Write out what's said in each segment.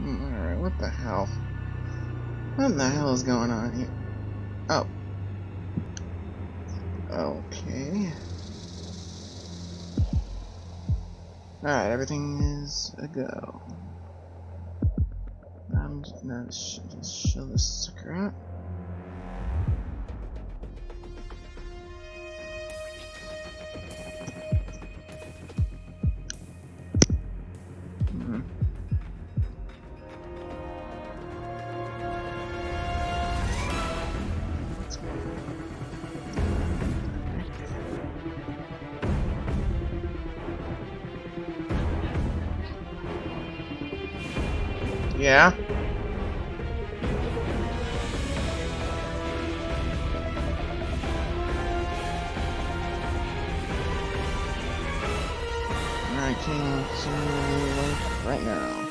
Alright, what the hell? What the hell is going on here? Oh. Okay. Alright, everything is a go. I'm just gonna just show this sucker out. Yeah. Alright, came to right now.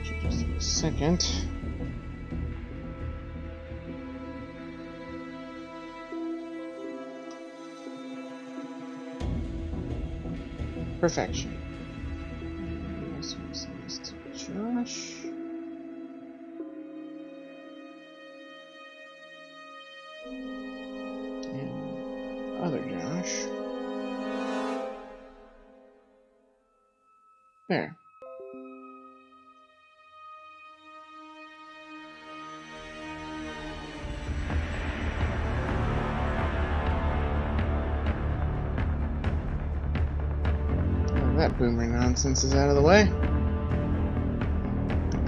Just a second. Perfection. This is to Josh. And other Josh. There. That boomer nonsense is out of the way. We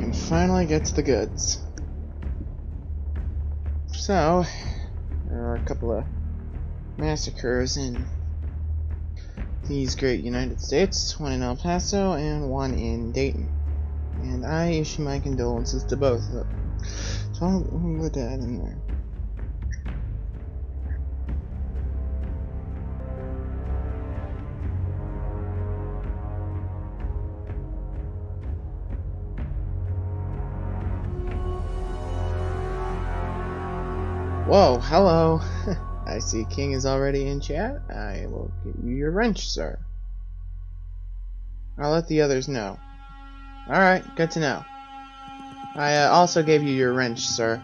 can finally get to the goods. So, there are a couple of massacres in these great United States, one in El Paso and one in Dayton. And I issue my condolences to both of them. So I'll put that in there. Whoa, hello. I see King is already in chat. I will give you your wrench, sir. I'll let the others know. Alright, good to know. I also gave you your wrench, sir.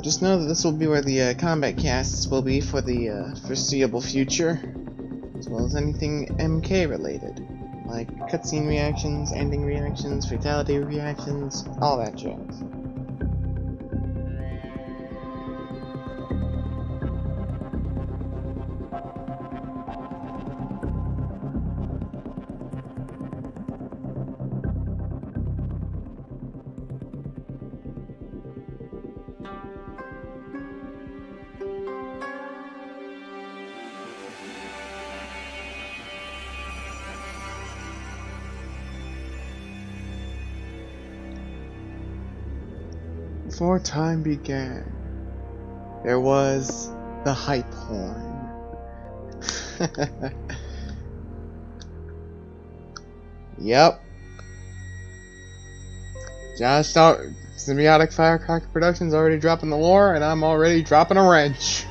Just know that this will be where the combat casts will be for the foreseeable future, as well as anything MK related. Like cutscene reactions, ending reactions, fatality reactions, all that jazz. Before time began, there was the hype horn. Yep. Josh thought Symbiotic Firecracker Productions already dropping the lore, and I'm already dropping a wrench.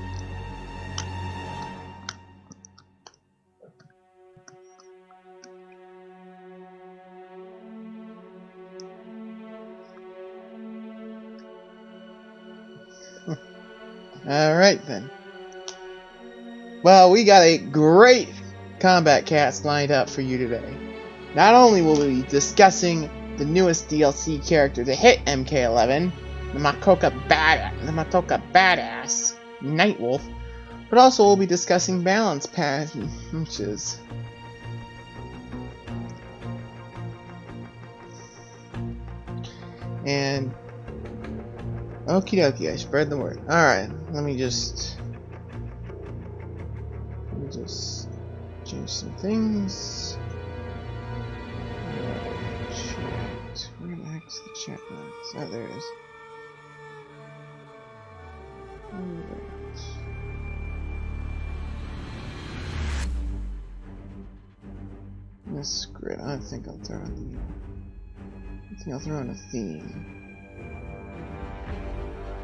Alright then. Well, we got a great combat cast lined up for you today. Not only will we be discussing the newest DLC character to hit MK11, the Matoka Badass, Nightwolf, but also we'll be discussing balance patches. And okie dokie, I spread the word. Alright, let me just change some things. Chat. Where the heck's the chat box? Oh, there it is. Alright. This grid, I think I'll throw in I think I'll throw in a theme.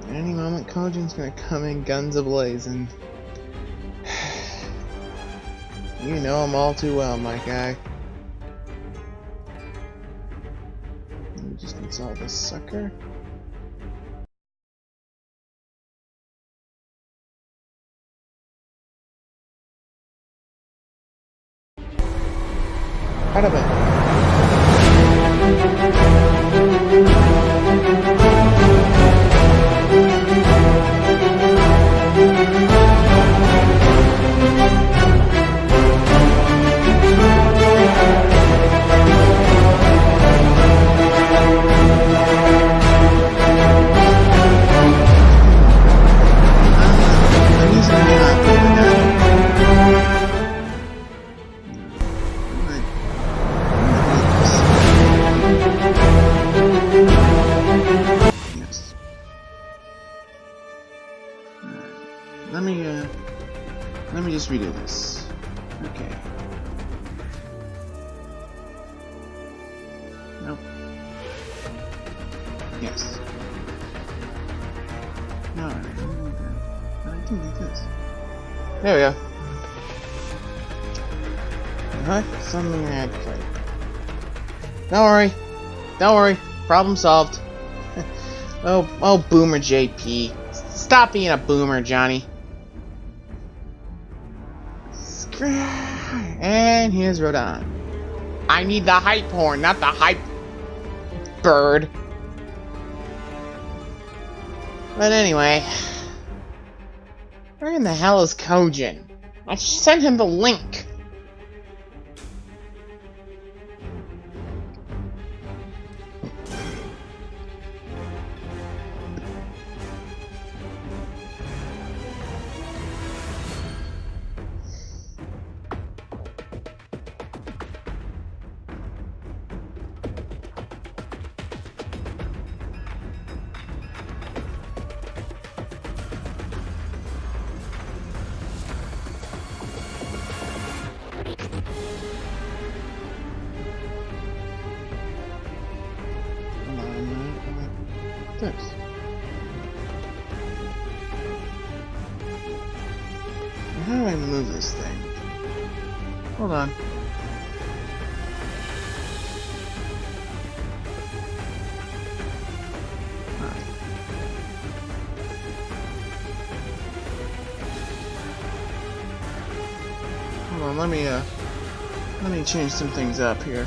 At any moment, Kojin's gonna come in guns a-blazing. You know him all too well, my guy. Let me just install this sucker. Out of it. Let me just redo this. Okay. Nope. Yes. No, I can do this. There we go. Something I had to play. Don't worry. Don't worry. Problem solved. oh, Boomer JP. Stop being a boomer, Johnny. And here's Rodon. I need the hype horn, not the hype bird. But anyway, where in the hell is Kojin? I sent him the link. This. How do I move this thing? Hold on. Hold on, let me change some things up here.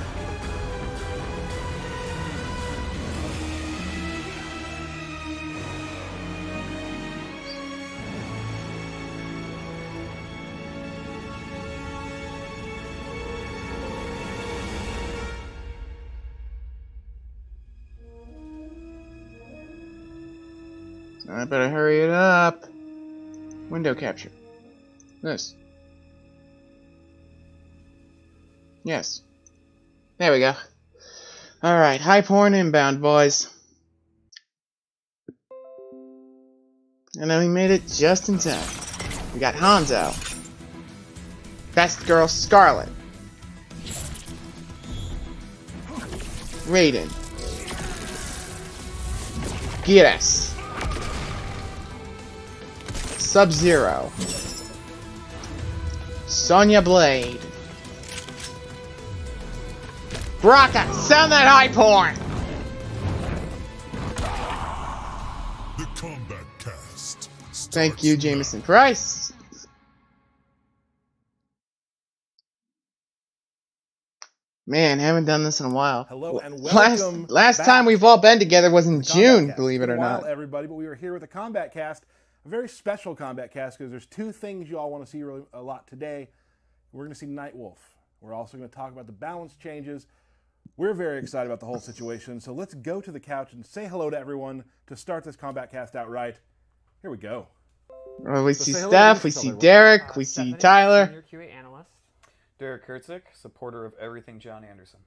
I better hurry it up. Window capture. This. Yes. There we go. Alright, high porn inbound, boys. And then we made it just in time. We got Hanzo. Best Girl Scarlet. Raiden. Geras. Sub-Zero. Sonya Blade. Baraka, sound that high porn! The Kombat Cast. Thank you, Jameson Price. Man, haven't done this in a while. Hello and welcome. Last time we've all been together was in June, believe it or not. Everybody, but we were here with the Kombat Cast, a very special Kombat Cast because there's two things you all want to see really a lot today. We're going to see Nightwolf. We're also going to talk about the balance changes. We're very excited about the whole situation, so let's go to the couch and say hello to everyone to start this Kombat Cast out right. Here we go. Well, we see Steph, we see Derek, we see Tyler. Senior QA analyst. Derek Kurtzik, supporter of everything John Anderson.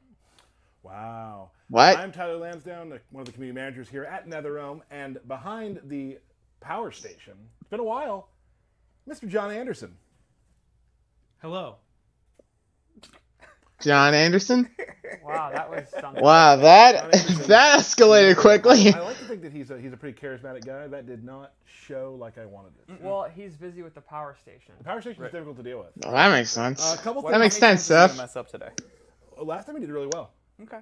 Wow. What? I'm Tyler Lansdowne, one of the community managers here at NetherRealm, and behind the power station, it's been a while, Mr. John Anderson. Hello. John Anderson. Wow, that was something. Wow, that that escalated quickly. I like to think that he's a pretty charismatic guy. That did not show like I wanted it. Well, he's busy with the power station. The power station is difficult to deal with. Well, that makes sense. Couple That makes sense, Seth. Mess up today. Last time he did really well. Okay.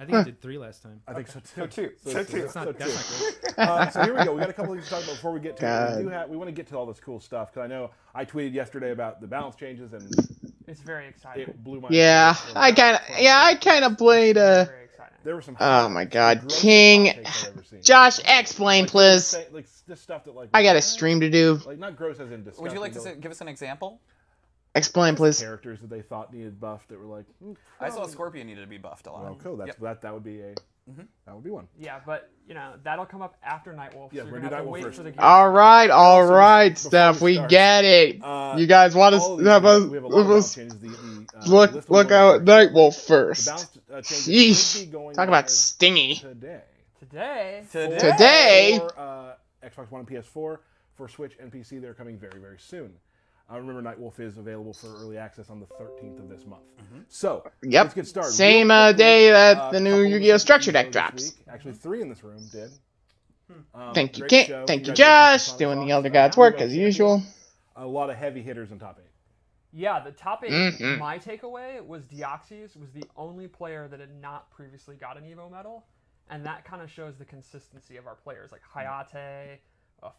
I think I did 3 last time. I think so too. So two. That's not great. So here we go. We got a couple things to talk about before we get to God. it. We want to get to all this cool stuff because I know I tweeted yesterday about the balance changes and It's very exciting. it blew my. Yeah, I kind of played. Very exciting. There were some. Oh my God, grossest King. hot takes I've ever seen. Josh, explain, please. Like this stuff that like. I got a stream to do. Like not gross as in disgusting. Would you like to but, give us an example? Explain, please. characters that they thought needed buffed that were like. I saw Scorpion needed to be buffed a lot. Oh, cool. That's Yep. that would be a. That would be one. Yeah, but that'll come up after Nightwolf. Yeah, so we're you're gonna gonna do have to Nightwolf wait first. for the game. All right, before Steph. we We start, get it. You guys want all to these- have us we have a lot of balance changes. The look list will go out over. Nightwolf The first. balance changes Yeesh. should be going Talk about live stingy. today. Today. Today. For Xbox One and PS4, for Switch and PC, they're coming very, very soon. Remember, Nightwolf is available for early access on the 13th of this month. So, Yep. let's get started. Same Real quickly, day that the new couple Yu-Gi-Oh! of Structure videos Deck this drops. week. Actually, 3 in this room did. Thank you, Great Kit. show. Thank you, Congratulations Josh. to Sonic Doing Fox. the Elder Gods work as usual. A lot of heavy hitters in top 8. Yeah, the top 8. Mhm. My takeaway was Deoxys was the only player that had not previously got an Evo medal, and that kind of shows the consistency of our players, like Hayate,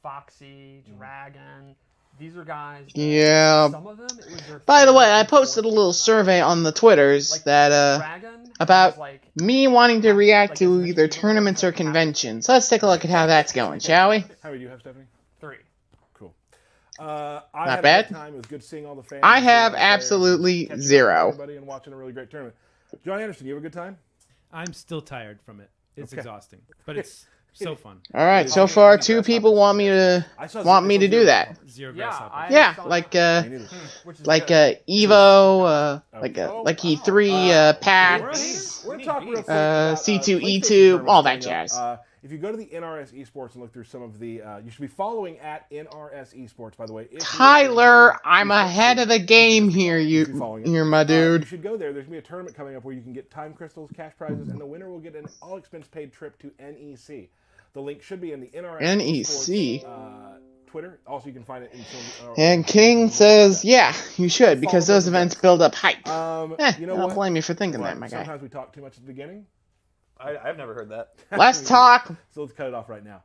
Foxy, Dragon. These are guys. that Yeah. Some of them. It was their By the way, third I and posted a fourth little time. survey on the Twitters Like, that Dragon about was like me wanting to react like to as either many Evo tournaments or players as happened. conventions. Let's take a look at how that's going, shall we? How many do you have, Stephanie? 3. Cool. I Not had bad. a good time. It was good seeing all the fans. I and seeing have all the players, absolutely catching up with 0. everybody and watching a really great tournament. John Anderson, you have a good time? I'm still tired from it. It's Okay. exhausting, but it's so fun. All right, How so many far grasshoppers 2 did people you want me get? to I saw do zero that. grasshoppers. 0 Yeah, grasshoppers. Yeah, saw like Me neither. which is like good. Evo, Oh, like wow. E3 packs. We're going to talk real quick Uh, about C2, PlayStation E2, tournaments all that coming up. jazz. If you go to the NRS Esports and look through some of the, you should be following at NRS Esports, by the way. If you're Tyler, into I'm esports, ahead of the you should game be here, following- you should be following it. you're my You dude. should go there. There's going to be a tournament coming up where you can get time crystals, cash prizes, and the winner will get an all-expense-paid trip to NEC. The link should be in the NRS NEC. Esports, Twitter. Also, you can find it in some. And King says, yeah, you should, because those events build up hype. You know I don't what? blame you for thinking that, Right, my guy. Sometimes we talk too much at the beginning. I've never heard that. Let's talk. So let's cut it off right now.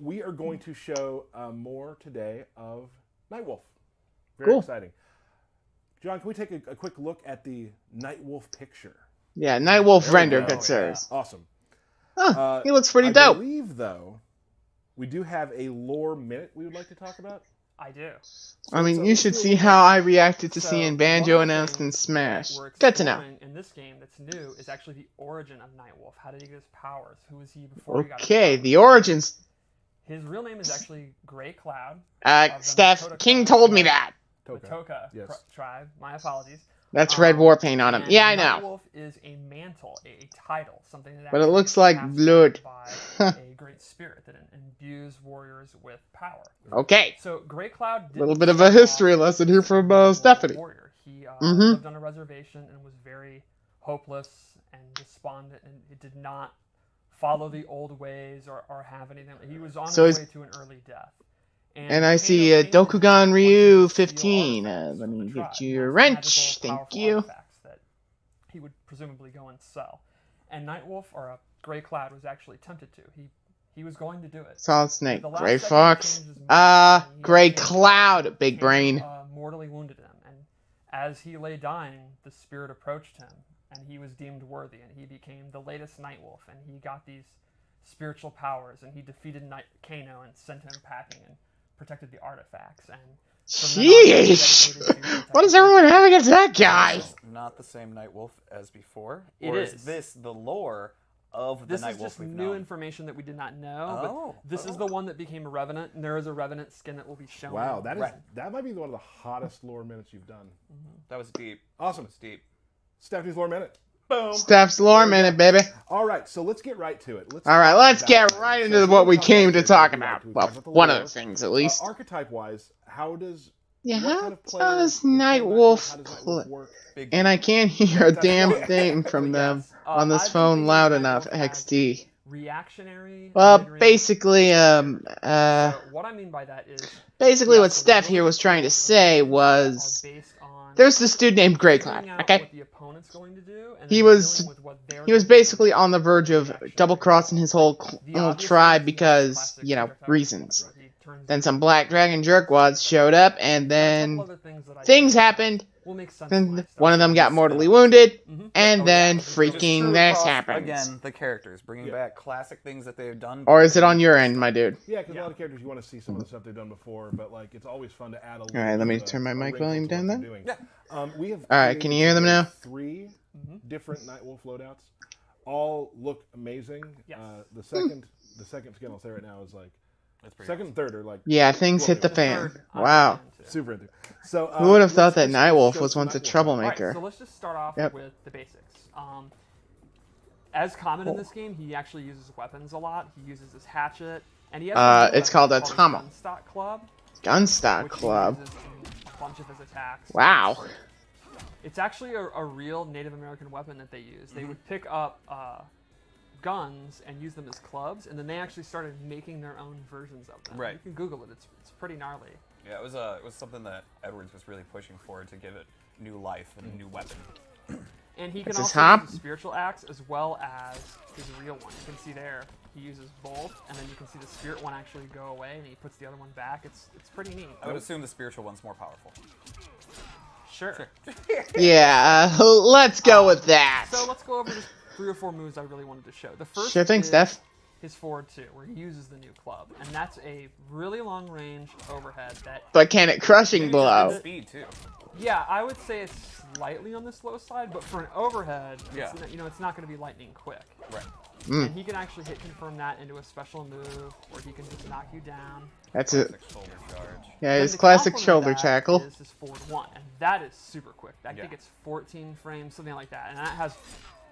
We are going to show more today of Nightwolf. Very Cool. exciting. John, can we take a quick look at the Nightwolf picture? Yeah, Nightwolf There we render, go. good sirs. Awesome. Huh, he looks pretty I dope. believe, though, we do have a lore minute we would like to talk about. I do. I mean, So you let's should do a see little how I reacted to So, seeing one Banjo of the announced in things Smash. that we're Good to know. exploring in this game that's new is actually the origin of Nightwolf. How did he get his powers? Who was he before he got his Okay, powers? the origins. His real name is actually Grey Cloud. Steph, King told me that. The Toka Yes. tribe. My apologies. That's red war paint on him. And Yeah, I know. Nightwolf is a mantle, a title, something that But it actually looks like passed blood. by a great spirit that imbues warriors with power. Okay. So Grey Cloud didn't Little bit of start a history off lesson as here a from normal Stephanie. Warrior. He Mhm. lived on a reservation and was very hopeless and despondent, and it did not follow the old ways or have anything. He was on So his is- way to an early death. And I Kano see came in Dokugan wanting Ryu to steal 15. artifacts Let from me the get tribe, you your magical, wrench. Thank powerful you. artifacts that he would presumably go and sell. And Nightwolf, or Grey Cloud, was actually tempted to. He was going to do it. Solid Snake. The last Gray second Fox. he changed his mind, and he Gray changed- Cloud. Big Kano, brain. mortally wounded him, and as he lay dying, the spirit approached him, and he was deemed worthy, and he became the latest Nightwolf, and he got these spiritual powers, and he defeated Kano and sent him packing and protected the artifacts. And from then on, he was Sheesh. dedicated to protecting What does everyone have against that guy? Is not the same Nightwolf as before? It or is. this the lore of the This Nightwolf is just we've new known? information that we did not know. Oh, But this is the one that became a Revenant, and there is a Revenant skin that will be shown. Wow, that is Right. that might be one of the hottest lore minutes you've done. That was deep. Awesome. That was deep. Stephanie's lore minute. Boom. Steph's lore minute, baby. All right, so let's get right to it. All right, let's get about right it. into So what we talk came about to the- talk we about. talk Well, about the one of lore. the things, at least. Archetype-wise, how does Yeah, What how kind of player does is Kombat? Nightwolf How does Nightwolf play? work? Big And I can't hear a That's damn right. thing from them Yes. on this I've been phone thinking loud Nightwolf enough. has XD. reactionary. Well, mid-range, basically, so what I mean by that is basically he what has some Steph really here good was trying to skills say in mid-range that was, are based on there's this dude named Greycloud, figuring out okay? what the opponent's going to do, and He then was dealing with what they're he was going to do basically on the verge of reactionary double-crossing his whole The whole obvious tribe one is he has because, classic you know, projectile reasons. reflex, where he turns Then into some a Black Dragon jerkwads showed up, and There are a couple then other things that I things think, happened. will make sense when I Then start one of them talking got about mortally spin-offs. wounded, Mhm. and Oh, then yeah. Which is freaking true this across, happens. Again, the characters. Bringing back classic things that they've done. Or is it bringing on your twist end, on my it. dude? Yeah, because a lot of characters you want to see some of the stuff they've done before, but like it's always fun to add a little. Alright, let bit me of turn my a mic wrinkle volume to what down they're then. doing. Yeah. We have. Alright, can you hear them created now? 3 different Nightwolf loadouts. All look amazing. Yes. The second skin I'll say right now is like That's pretty second and third are like Yeah, things hit the The fan. Third, I'm Wow. into. super into. So Who would have thought that let's Nightwolf show was some once a Nightwolf. troublemaker? Alright, so let's just start off Yep. with the basics. As common in this game, he actually uses weapons a lot. He uses his hatchet, and he has a new It's called weapon a his Tomo. Gunstock Club, Gunstock which Club. he uses in a bunch of his attacks. Wow. It's actually a real Native American weapon that they use. They would pick up guns and use them as clubs, and then they actually started making their own versions of them. Right. You can Google it. It's pretty gnarly. Yeah, it was something that Edwards was really pushing for to give it new life and a new weapon. And he can That's his also hop? use a spiritual axe as well as his real one. You can see there, he uses both, and then you can see the spirit one actually go away, and he puts the other one back. It's pretty neat. I would assume the spiritual one's more powerful. Sure. Yeah, let's go with that. So let's go over just 3 or 4 moves I really wanted to show. The first Sure thing, is Steph. his forward 2, where he uses the new club, and that's a really long range overhead that. But can it crushing blow? Speed too. Yeah, I would say it's slightly on the slow side, but for an overhead, Yeah. it's not going to be lightning quick. Right. And he can actually hit confirm that into a special move, or he can just knock you down. That's it. Classic shoulder charge. Yeah, Then his the classic complement shoulder of that tackle. is his forward 1, and that is super quick. I Yeah. think it's 14 frames, something like that, and that has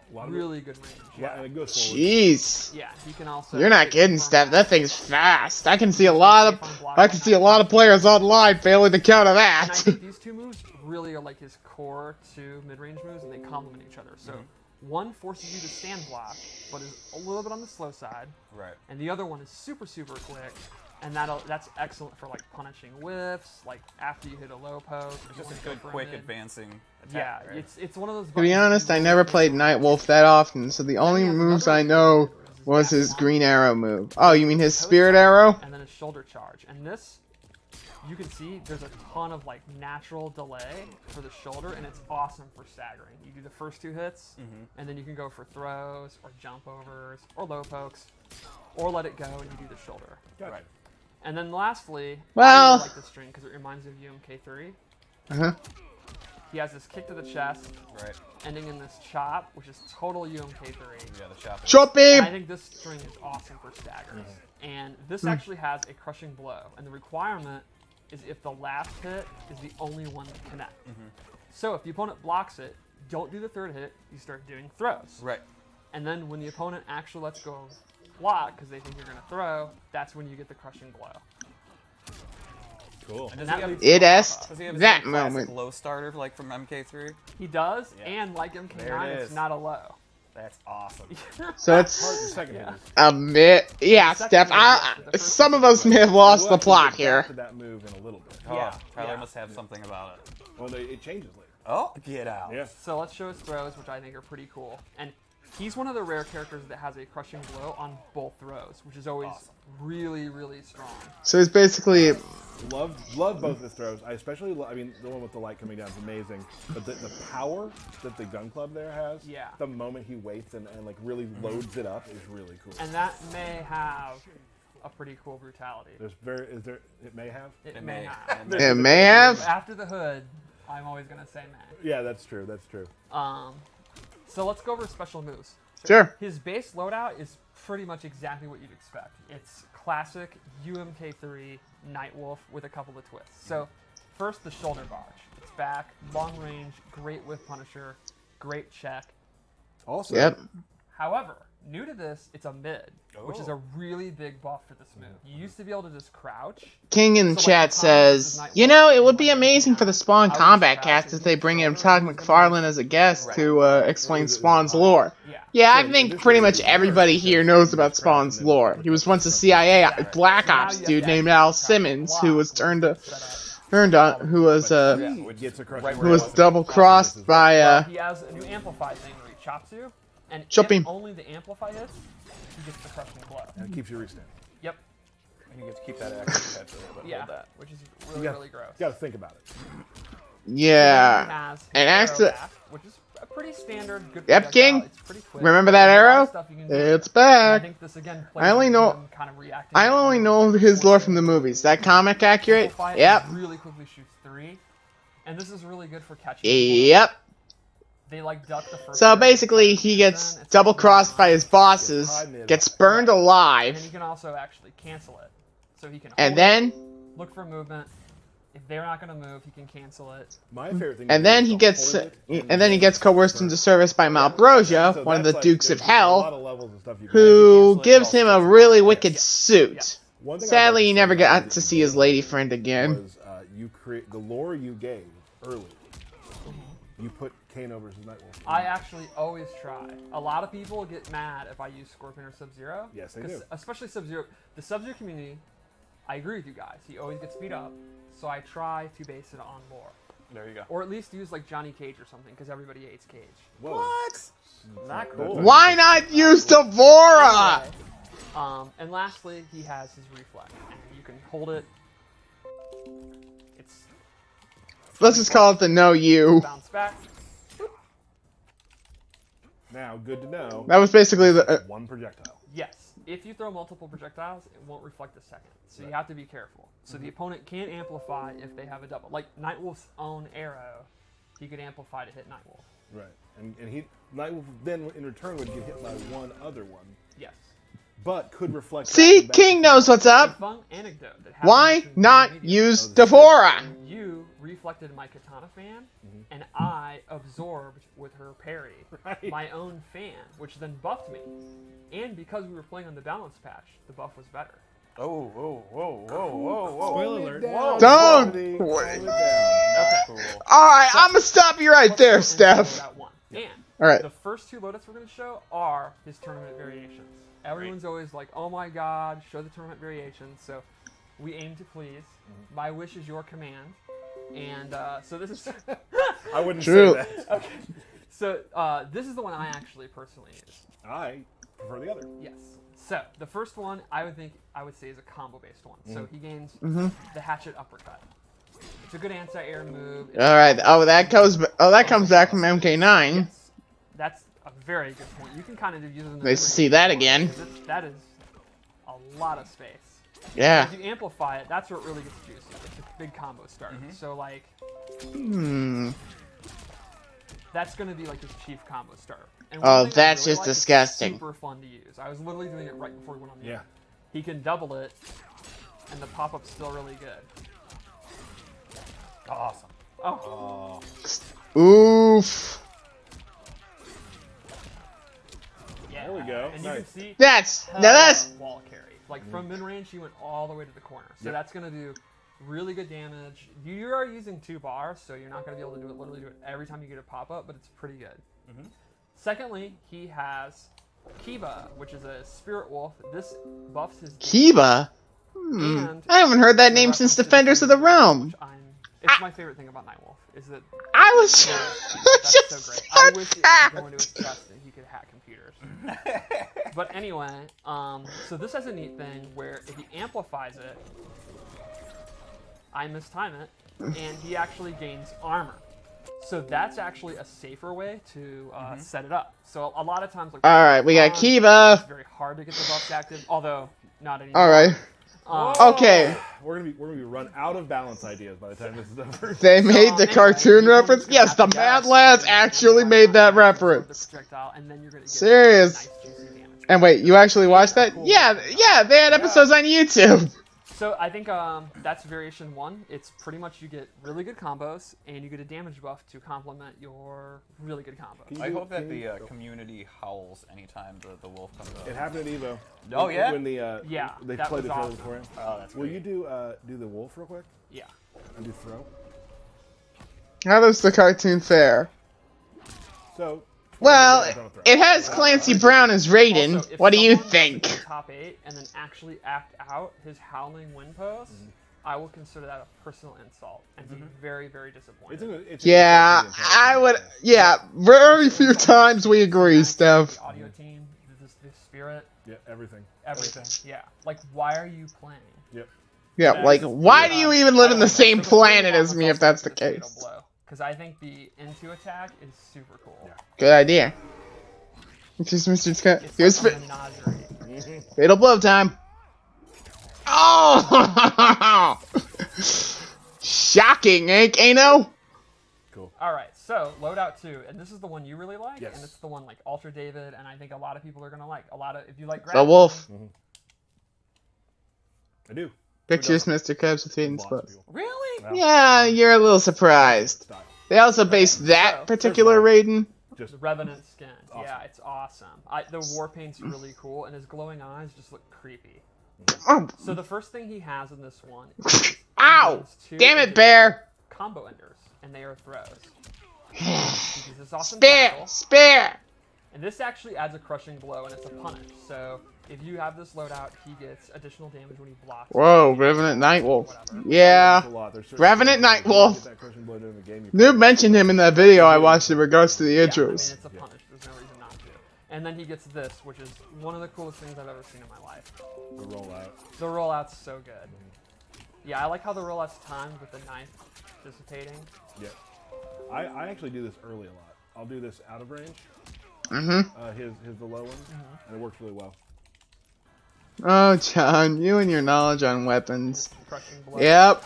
A lot of really good range. Yeah, and it goes forward. Jeez. Yeah, he can also. You're not hit kidding, confirm Steph. That thing's fast. I can see a lot of of players online failing to counter And I that. think these 2 moves really are like his core 2 mid-range moves, and they complement each other. So one forces you to stand block, but is a little bit on the slow side, Right. and the other one is super quick, and that's excellent for like punishing whiffs, like after you hit a low poke. It's you just wanna a go good, for a quick mid. advancing Yeah, attack. Right? it's one of those. To be buttons that honest, you I really never hit played for. Nightwolf that often, so the only he has moves another I move know that is was that his one. green arrow move. Oh, you mean his Toe spirit tap, arrow? And then a shoulder charge. And this, you can see there's a ton of like natural delay for the shoulder, and it's awesome for staggering. You do the first 2 hits, and then you can go for throws or jump overs or low pokes, or let it go and you do the shoulder. Gotcha. Right. And then lastly, Well- I really like this string because it reminds me of UMK3. Uh-huh. He has this kick to the chest, Right. ending in this chop, which is total UMK3. Yeah, the chop. Chop And I him! think this string is awesome for staggers. And this actually has a crushing blow. And the requirement is if the last hit is the only one to connect. So if the opponent blocks it, don't do the 3rd hit, you start doing throws. Right. And then when the opponent actually lets go of block because they think you're going to throw, that's when you get the crushing blow. Cool. And does that he have, leads It to a est pop-up. does he have that the classic moment. low starter like from MK3? He does, Yeah. and like There MK9, it it's is. not a low. That's awesome. So Part the it's second Yeah. move. a bit. Yeah, The second Steph. move, yes, the first Some of move. us may have lost We'll the have to plot get here. back to that move in a little bit. Oh, Yeah, Tyler yeah. must have something about it. Well, it changes later. Oh, get out. Yeah. So let's show his throws, which I think are pretty cool. And he's one of the rare characters that has a crushing blow on both throws, which is always Awesome. really strong. So it's basically Love both his throws. I especially, I mean, the one with the light coming down is amazing. But the power that the gun club there has, Yeah. the moment he waits and like really loads it up is really cool. And that may have a pretty cool brutality. It may have? It may have. and it may have. After the hood, I'm always going to say may. Yeah, that's true. So let's go over special moves. Sure. His base loadout is pretty much exactly what you'd expect. It's classic UMK3 Nightwolf with a couple of twists. So first, the shoulder barge. It's back, long range, great with Punisher, great check. Also, Yep. However, New to this, it's a mid, which is a really big buff for this move. You used to be able to just crouch. King in So, chat like, the combo versus says, Nightwolf you know, it and, would be like, amazing for the Spawn I was Combat crouching, Cast if they bring in so Todd everyone's McFarlane as a guest to explain Spawn's lore. Yeah. Yeah, So I in think this pretty area, much you everybody first here just knows just about crouch Spawn's and then lore. protect He was once a yourself. CIA Yeah. Black So now Ops you have dude to named actually Al crouch Simmons, block who was when turned you to set up. who was He gets a crush Right on where who it was was. double crossed by Well, he has a new amplify thing where he chops you, and Chop if him. only the amplify hits, he gets the crushing blow. and it keeps you restand. Yep. You get to keep that extra catch with it, but Yeah. hold that. Which is You really, gotta, really gross. you gotta think about it. Then Yeah. he has his And arrow actually, back, which is a pretty standard good Yep, projectile. King. It's pretty quick. Remember that There's a lot of arrow? stuff you can do. It's And I back. think this again I only plays know- into him kind of reacting I to only one know his lore from the movies. That comic accurate? Amplify it, Yep. it really quickly shoots 3, and this is really good for catching. people. Yep. They like duck the first. So one, basically, and he then gets it's double like- crossed by his bosses, gets burned And then alive, he can also actually cancel it, so he can. and hold then it, look for movement. If they're not gonna move, he can cancel it. My favorite thing. and then he gets coerced into service by Malbrosia, one of the Dukes of Hell, who gives him a really wicked suit. Sadly, he never got to see his lady friend again. Was, you create the lore you gave early. You put Kane over as Nightwolf. I actually always try. A lot of people get mad if I use Scorpion or Sub-Zero. Yes, they 'cause do. Especially Sub-Zero. The Sub-Zero community, I agree with you guys. He always gets beat up, so I try to base it on lore. There you go. Or at least use like Johnny Cage or something, because everybody hates Cage. Whoa. What? Not cool. Why not use Devora? Anyway, and lastly, he has his reflex, and you can hold it. It's Let's just call it the No You. bounce back. Now, good to know. That was basically the. One projectile. Yes, if you throw multiple projectiles, it won't reflect a second. So you have to be careful. So the opponent can amplify if they have a double. Like Nightwolf's own arrow, he could amplify to hit Nightwolf. Right. And he Nightwolf then in return would get hit by one other one, Yes. but could reflect. See, back King to knows what's A up. fun anecdote that happened Why between not me and you. use Devora? You reflected my katana fan, and I absorbed with her parry Right. my own fan, which then buffed me. And because we were playing on the balance patch, the buff was better. Oh, whoa, whoa, whoa, whoa, whoa. Spoiler alert. Whoa. Don't. Calm it down. Okay. Cool. Alright, I'm gonna stop you right Let's there, go into Steph. that one. And Alright. the first 2 loadouts we're going to show are his tournament variations. Everyone's always like, oh my god, show the tournament variations. So we aim to please. My wish is your command. And so this is... I wouldn't True. say that. Okay. So this is the one I actually personally use. I prefer the other. Yes. So the first one I would say is a combo based one. So he gains the hatchet uppercut. It's a good anti-air move. Alright, that comes back from MK9. Yes. That's a very good point. You can kind of use it in the Nice to see that again. That is a lot of space. Yeah. If you amplify it, that's where it really gets juicy. It's a big combo starter. So like that's gonna be like his chief combo starter. And one Oh, thing I that's really just like, it's disgusting. Super fun to use. I was literally doing it right before we went on the Yeah. air. He can double it, and the pop-up's still really good. Awesome. Oh, Oof. yeah. There we go. And you Nice. can see Now that's wall carry. Like from mid-range, he went all the way to the corner. So Yep. that's gonna do really good damage. You are using 2 bars, so you're not gonna be able to literally do it every time you get a pop-up, but it's pretty good. Secondly, he has Kiba, which is a spirit wolf. This buffs his Kiba. and I haven't heard that the name reference since to Defenders of the Realm. which it's my favorite thing about Nightwolf is that I was that's just so great. I wish it that. could go into his chest and he could hack computers. But anyway, so this has a neat thing where if he amplifies it, I mistime it, and he actually gains armor. So that's actually a safer way to set it up. So a lot of times, like Alright, we got it's Kiba. very hard to get the buffs active, although not anymore. Alright. Okay. We're gonna be run out of balance ideas by the time this is over. They made the anyway, cartoon the reference? opponent's gonna Yes, have the to Mad guess, Lads and then actually you're made gonna that have to absorb the reference. projectile, and then you're gonna get Serious. nice juicy damage. And wait, you actually watched that? Yeah, they had episodes on YouTube. So I think that's variation 1. It's pretty much you get really good combos and you get a damage buff to complement your really good combos. I hope that the community howls anytime the wolf comes out. It happened at Evo. Oh, yeah? When Yeah, they that played was the trailer awesome. for him. Oh, that's Will great. you do the wolf real quick Yeah. and do throw? How does the cartoon fare? So. Well, on a throw. it has Clancy Brown as Raiden. Also, if What do you someone doesn't think? get top 8 and then actually act out his howling wind pose, I will consider that a personal insult and be very, very disappointed. Yeah, I would. Yeah, very few times we agree, Steph. The audio team, the spirit, Yeah, everything. everything. Yeah. Like, why are you playing? Yep. Yeah, like, why do you even live in the same planet as me if that's the case? Because I think the into attack is super cool. Yeah. Good idea. Just Mr. Scott. It's Here's like a menagerie. fatal blow time. Oh! Shocking, eh, Kano? Cool. All right, so loadout 2, and this is the one you really like, Yes. and it's the one like Ultra David, and I think a lot of people are gonna like. If you like The grappling, wolf. I do. Pictures Mr. Krabs with Hayden's Lots of clothes. people. Really? Well, Yeah, you're a little surprised. style. They also based that particular Raiden. Just the Revenant skin. awesome. Yeah, it's awesome. The war paint's really cool, and his glowing eyes just look creepy. Oh, So the first thing he has in this one is ow! gains 2 Damn it, additional Bear! combo enders, and they are throws. He uses this awesome Spare! tackle, Spare! and this actually adds a crushing blow, and it's a punish. So if you have this loadout, he gets additional damage when he blocks. Whoa, Revenant Nightwolf. Whatever. Yeah. There's a lot. There's certain Revenant things you Nightwolf. get that crushing blow during the game, you Noob play. mentioned him in that video I watched in regards to the Yeah, I mean, intros. it's a punish. There's no reason not to. And then he gets this, which is one of the coolest things I've ever seen in my life. The rollout. The rollout's so good. Yeah, I like how the rollout's timed with the knife dissipating. Yeah. I actually do this early a lot. I'll do this out of range. Mm-hmm. The low one, and it works really well. Oh, John, you and your knowledge on weapons. Crushing blow. Yep.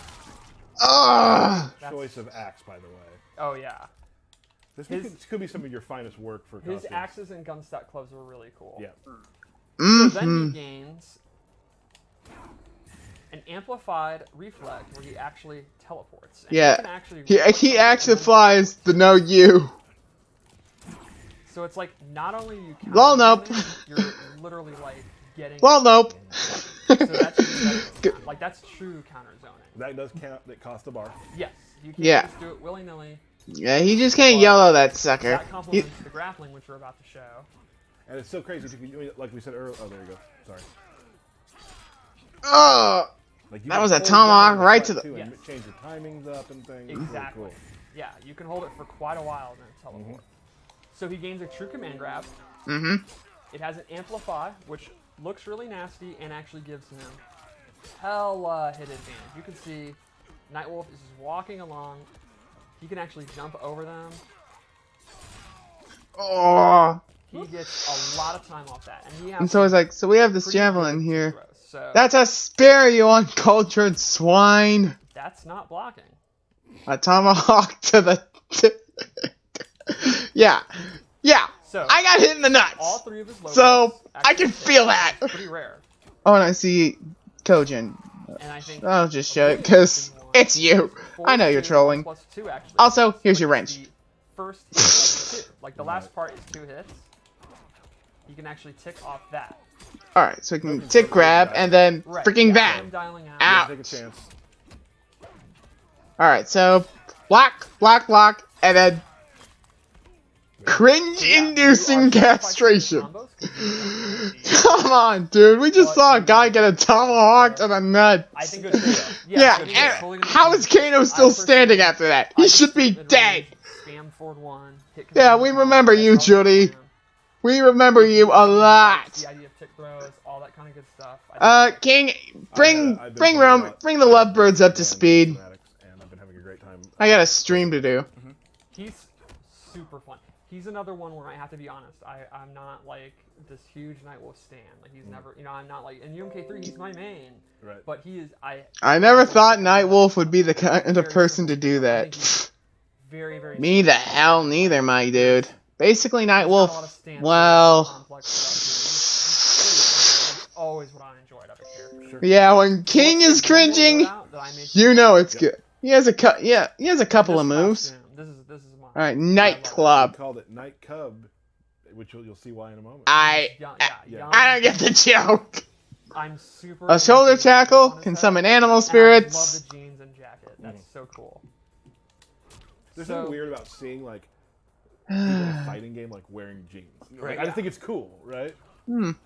Ah. That's- Choice of axe, by the way. Oh yeah. This His- could be some of your finest work for His costumes. axes and gunstock clubs were really cool. Yeah. So then Mm-hmm. he gains an amplified reflect where he actually teleports. And Yeah. He, can actually He actually flies the no you. So it's like not only are you Well, nope. you're literally like getting. Well, nope. So that's true counter zoning. That does count. That costs a bar. Yes, you can't Yeah. just do it willy nilly. Yeah, he just can't yellow that sucker. That He- complements the grappling, which we're about to show. And it's so crazy. Like we said earlier. Oh, there you go. Sorry. Oh! Like you That can was a hold tomahawk down and right select to the- too and Yes. change your timings up and things. It's really Exactly. cool. Yeah, you can hold it for quite a while and then teleport. So he gains a true command grab. Mm-hmm. It has an amplify, which looks really nasty and actually gives him hella hit advantage. You can see Nightwolf is just walking along. He can actually jump over them. Oh! He gets a lot of time off that, and he has And so it's like, so we have this pretty javelin good here. throws. So That's a spear, you uncultured swine! that's not blocking. A tomahawk to the yeah. Yeah. So I got hit in the all nuts. three of his low So, points I actually can hit. feel that. It's pretty rare, Oh, and I see Kojin. and I think I'll just show it, because it's you. I know you're 4-2 trolling. plus 2 actually. Also, here's your Which wrench. is the first hit of the 2. Like the last part is 2 hits. You can actually tick off that. Alright, so we can tick grab, and then Right. freaking yeah, that. I'm dialing out. Ow. Take a chance. Alright, so block, block, block, and then cringe-inducing You are sacrificing castration. combos 'cause you don't Come on, dude. We just But saw a you- guy get a tomahawk to the I nuts. think good video. Yeah, good video. and Totally gonna how be- is Kano I still personally- standing after that? I He just should be sit in dead. range, Spam forward 1. Hit Yeah, command we combos, remember that's you, all the Judy. time. We remember you a lot. The idea of tick throws, all that kind of good stuff. King, I've bring been playing a Rome, lot bring the lovebirds up to and speed. schematics, and I've been having a great time. I got a stream to do. He's super fun. He's another one where I have to be honest. I'm not like this huge Nightwolf stan. Like he's never, I'm not like in UMK3. He's my main, Right. but he is. I never thought Nightwolf would be the kind of person to do I think that. he's very, very. Me the hell neither, my dude. Basically, He's got a lot of Nightwolf. stance, Well, complex stuff, dude. He's pretty simple. It's always always what I enjoyed of a character. Sure. Yeah, when King is What's the normal cringing, loadout that I made you know it's Yep. good. He has a couple of This moves. costume, This is mine. All right, We nightclub. called it Night Cub, which you'll see why in a moment. I Young, I don't get the joke. I'm super. A shoulder enthusiastic tackle on his can head, summon animal and I spirits. love the jeans and jacket. That's so cool. There's So- something weird about seeing like people in a fighting game like wearing jeans. Right, I yeah. just think it's cool, right?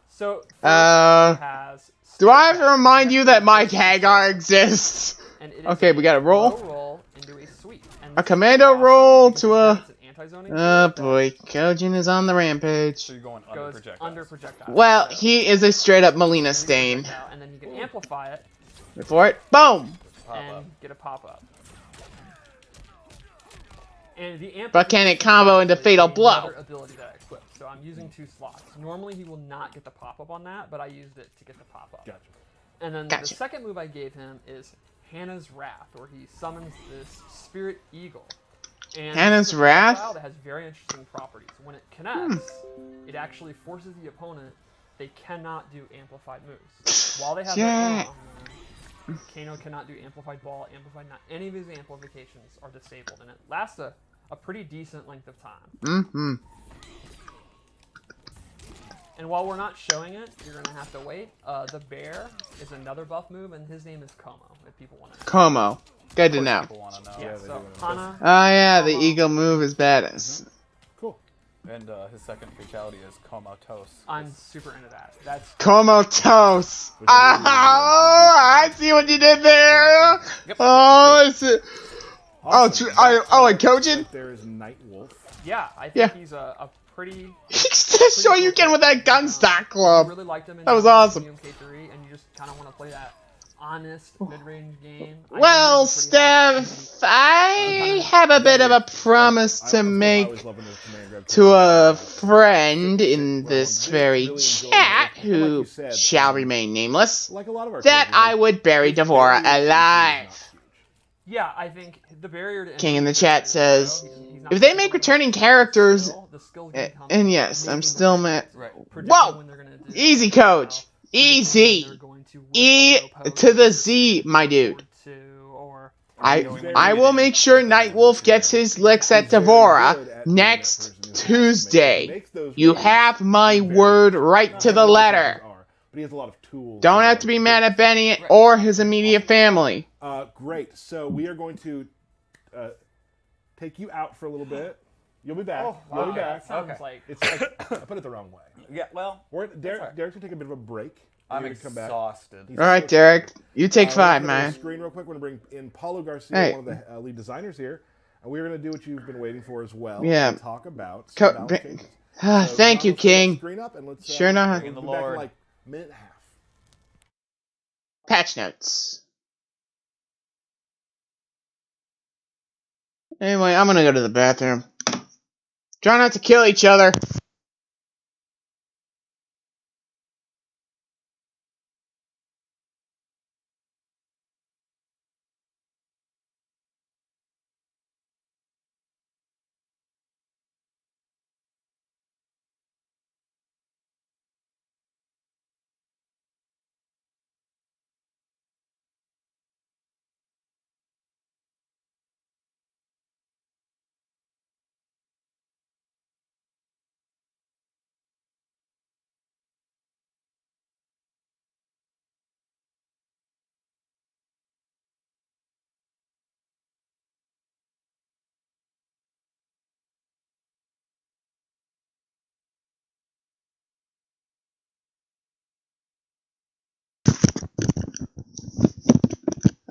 So first Uh, he has. Do I have to Step remind Next you to that him Mike is the Hagar sword, exists? and it is Okay, we got a roll. low roll into a sweep. And A this is commando awesome roll because to again, a- it's an anti-zoning Oh sword that boy, Kojin is on the rampage. So you're going under goes projectiles. under projectiles. Well, So he is a straight up Melina you stain. projectile, and then you can amplify it Wait for it. Boom! Pop and up. get a pop up. And the amplification But can it is combo into actually Fatal Blow? another ability that I equipped. So I'm using 2 slots. Normally he will not get the pop up on that, but I used it to get the pop up. Gotcha. And then Gotcha. the second move I gave him is Hannah's Wrath, where he summons this Spirit Eagle. And Hannah's this is a Wrath? projectile that has very interesting properties. When it connects, it actually forces the opponent. They cannot do amplified moves. While they have their Yeah. armor on them, Kano cannot do amplified ball, amplified not any of his amplifications are disabled, and it lasts a pretty decent length of time. Mm-hmm. And while we're not showing it, you're gonna have to wait. The bear is another buff move, and his name is Como. If people want to. Como. Good to know. People want to know. Yeah. they So do wanna know. Hana. Oh yeah, the Como. eagle move is badass. Cool. And his second fatality is Comatose. I'm super into that. That's Comatose. Oh, I see what you did there. Yep. Oh, I see. Oh, Awesome. and Kojin? Right there is Night Wolf. yeah. I think Yeah. he's a pretty. Just show you again with that gunstock I club. really liked him in That was Dragon awesome. MK3, and you just kind of want to play that honest mid-range game. I Well, think he's pretty happy. Steph, I have a bit of a promise I to always make love when those command grab to a codes. friend in Well, this really very enjoyed chat it. And like you who said, shall remain nameless, like a lot of our that characters, I like, would bury his Devora barrier to entry is not alive. huge. Yeah, I think the barrier to King in the entry chat is zero. says, He's not if they predictable make when returning they're characters, the skill's gonna come and yes, making I'm the still predictions, mad. Right. predicting Whoa! when they're gonna do Easy, something coach. well, predicting when Easy. they're going to whip E a low post to the or Z, my dude. forward two, or I will make sure Nightwolf gets his licks at He's very Devora good at being that next person who has to make- he Tuesday. makes those You moves have my very word good. right Not to the all letter. characters are, but he has a lot of tools. Don't and have to be mad at tricks. Benny or his immediate family. Great. So we are going to take you out for a little bit. You'll be back. You'll be okay, back. that sounds Okay. like It's like, I put it the wrong way. Yeah, well, Derek's right. going to take a bit of a break. I'm You're gonna come back. exhausted. He's All right, so Derek, you take we're 5, gonna put up man. a screen real quick. We're going to bring in Paulo Garcia, Hey. one of the lead designers here. And we're going to do what you've been waiting for as well. Yeah. And talk about some balance changes. So, Thank John, you, let's put that King. Screen up and let's, Sure enough. We'll Bring in the be back in Lord. like a minute and a half. Patch notes. Anyway, I'm gonna go to the bathroom. Try not to kill each other.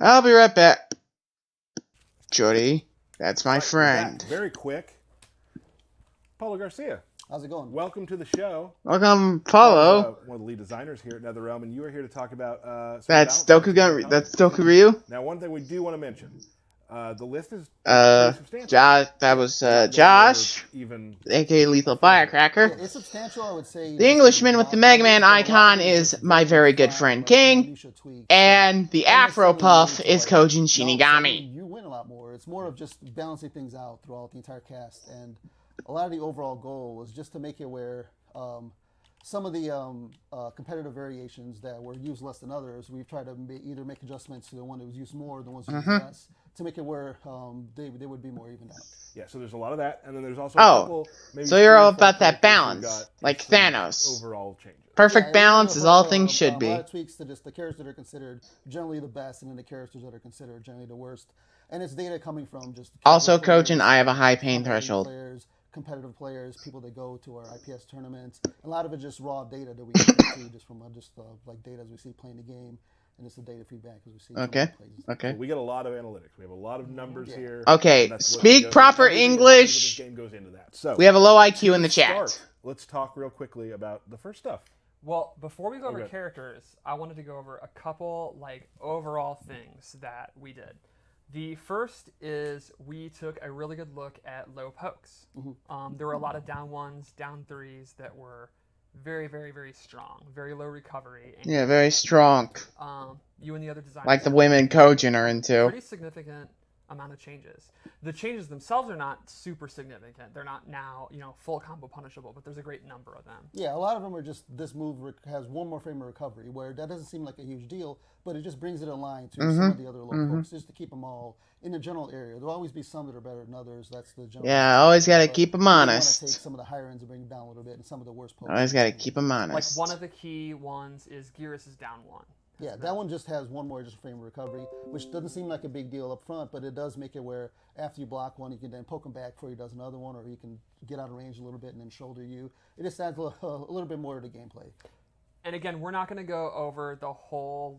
I'll be right back. Jordy, that's my Right, we're back. friend. Very quick. Paulo Garcia, How's it going? welcome to the show. Welcome, As, Paulo. one of the lead designers here at NetherRealm, and you are here to talk about some That's balance changes Dokugun. coming. That's Dokuryu. Now, one thing we do want to mention: the list is pretty substantial. Josh. That was Not going Josh, over even aka Lethal Yeah, Firecracker. it's substantial, I would say. The Englishman with the Mega Man icon is my very good friend King, and the Afro Puff is Kojin Shinigami. You win a lot more. It's more of just balancing things out throughout the entire cast, and a lot of the overall goal was just to make it where some of the competitive variations that were used less than others, we've tried to either make adjustments to the one that was used more, the ones that used less, to make it where they would be more evened out. Yeah, so there's a lot of that, and then there's also a Oh, couple. Maybe so you're 3 or all 4 about that characters who balance, got like some Thanos. Overall changes. Perfect Yeah, balance we is put, all things should A be. lot of tweaks to just the characters that are considered generally the best, and then the characters that are considered generally the worst. And it's data coming from just Also, casual Kojin, players, I have a high pain competitive threshold. players, competitive players, people that go to our IPS tournaments. A lot of it just raw data that we get into just from like data as we see playing the game, and it's the data feedback as we see. Okay. From the plays. Okay. So we get a lot of analytics. We have a lot of numbers here. Okay, and that's what speak goes- proper everything that English. happens with this game goes into that. So We have a low IQ in to the chat. start, let's talk real quickly about the first stuff. Well, before we go over Okay. characters, I wanted to go over a couple like overall things that we did. The first is we took a really good look at low pokes. There were a lot of down 1s, down 3s that were very, very, very strong, very low recovery. And, Yeah, very strong. you and the other designers Like the have women Kojin are into. pretty significant amount of changes. The changes themselves are not super significant. They're not now, full combo punishable, but there's a great number of them. Yeah, a lot of them are just this move has one more frame of recovery, where that doesn't seem like a huge deal, but it just brings it in line to some of the other low pokes, just to keep them all in the general area. There'll always be some that are better than others. That's the general. Yeah, always gotta keep them You want to honest. take some of the higher ends and bring them down a little bit, and some of the worst pokes. Always gotta keep them Like honest. one of the key ones is Geras is down 1. Yeah, that one just has one more just frame of recovery, which doesn't seem like a big deal up front, but it does make it where after you block one, you can then poke him back before he does another one, or he can get out of range a little bit and then shoulder you. It just adds a little bit more to the gameplay. And again, we're not going to go over the whole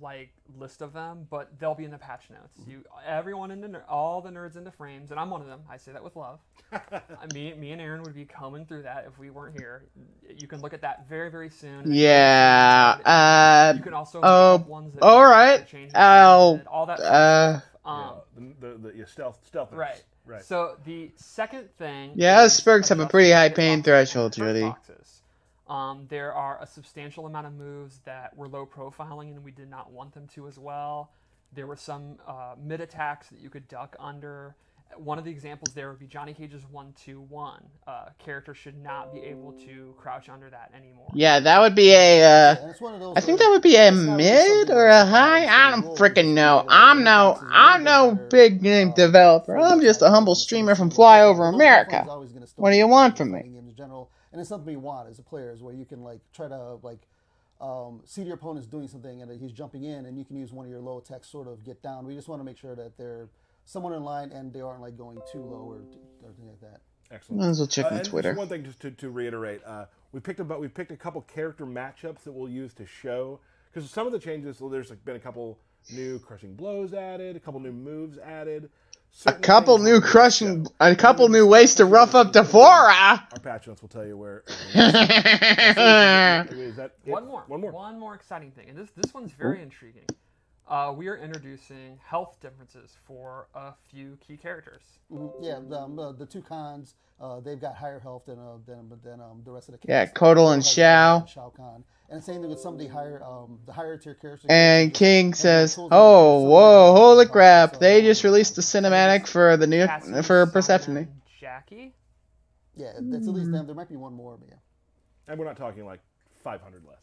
list of them, but they'll be in the patch notes. Everyone all the nerds into frames, and I'm one of them. I say that with love. me and Aaron would be combing through that if we weren't here. You can look at that very, very soon. Yeah. You can also oh, make up ones that all right. change Oh, all that sort of stuff. The stealth. Right. Right. So the second thing. Yeah, is Spurgs have a adjusting pretty high hitboxes pain and threshold, turn Judy. boxes. There are a substantial amount of moves that were low profiling, and we did not want them to as well. There were some mid attacks that you could duck under. One of the examples there would be Johnny Cage's 1-2-1. Character should not be able to crouch under that anymore. Yeah, that would be a. And it's one of those I think where that would be a it's not really mid something or that's a high. obviously I don't rule, freaking just know. the way I'm the no. hitboxes are I'm a no little bit big better, game developer. I'm just a humble streamer from flyover America. What do you want from me? In general, and it's something we want as a player, is where you can try to see your opponent's doing something and he's jumping in, and you can use one of your low attacks sort of get down. We just want to make sure that they're somewhat in line and they aren't going too low or anything like that. Excellent. Might as well check my and Twitter. just one thing, just to reiterate, we picked a couple character matchups that we'll use to show, because some of the changes, there's been a couple new crushing blows added, a couple new moves added, A couple new ways to rough up Devora. Our patch notes will tell you where. Yeah, Is that it? One more. One more. One more exciting thing, and this one's very intriguing. We are introducing health differences for a few key characters. Yeah, the two cons, they've got higher health than the rest of the Yeah, cast. Kodal and Xiao. Shao Kahn. And same thing with some of the higher tier characters. And King just says, tools "Oh, and whoa, some holy of the crap! so- They just released the cinematic for the new Cassie, for Simon, Persephone." Jackie. Yeah, that's at least them. There might be one more, but yeah. And we're not talking 500 less.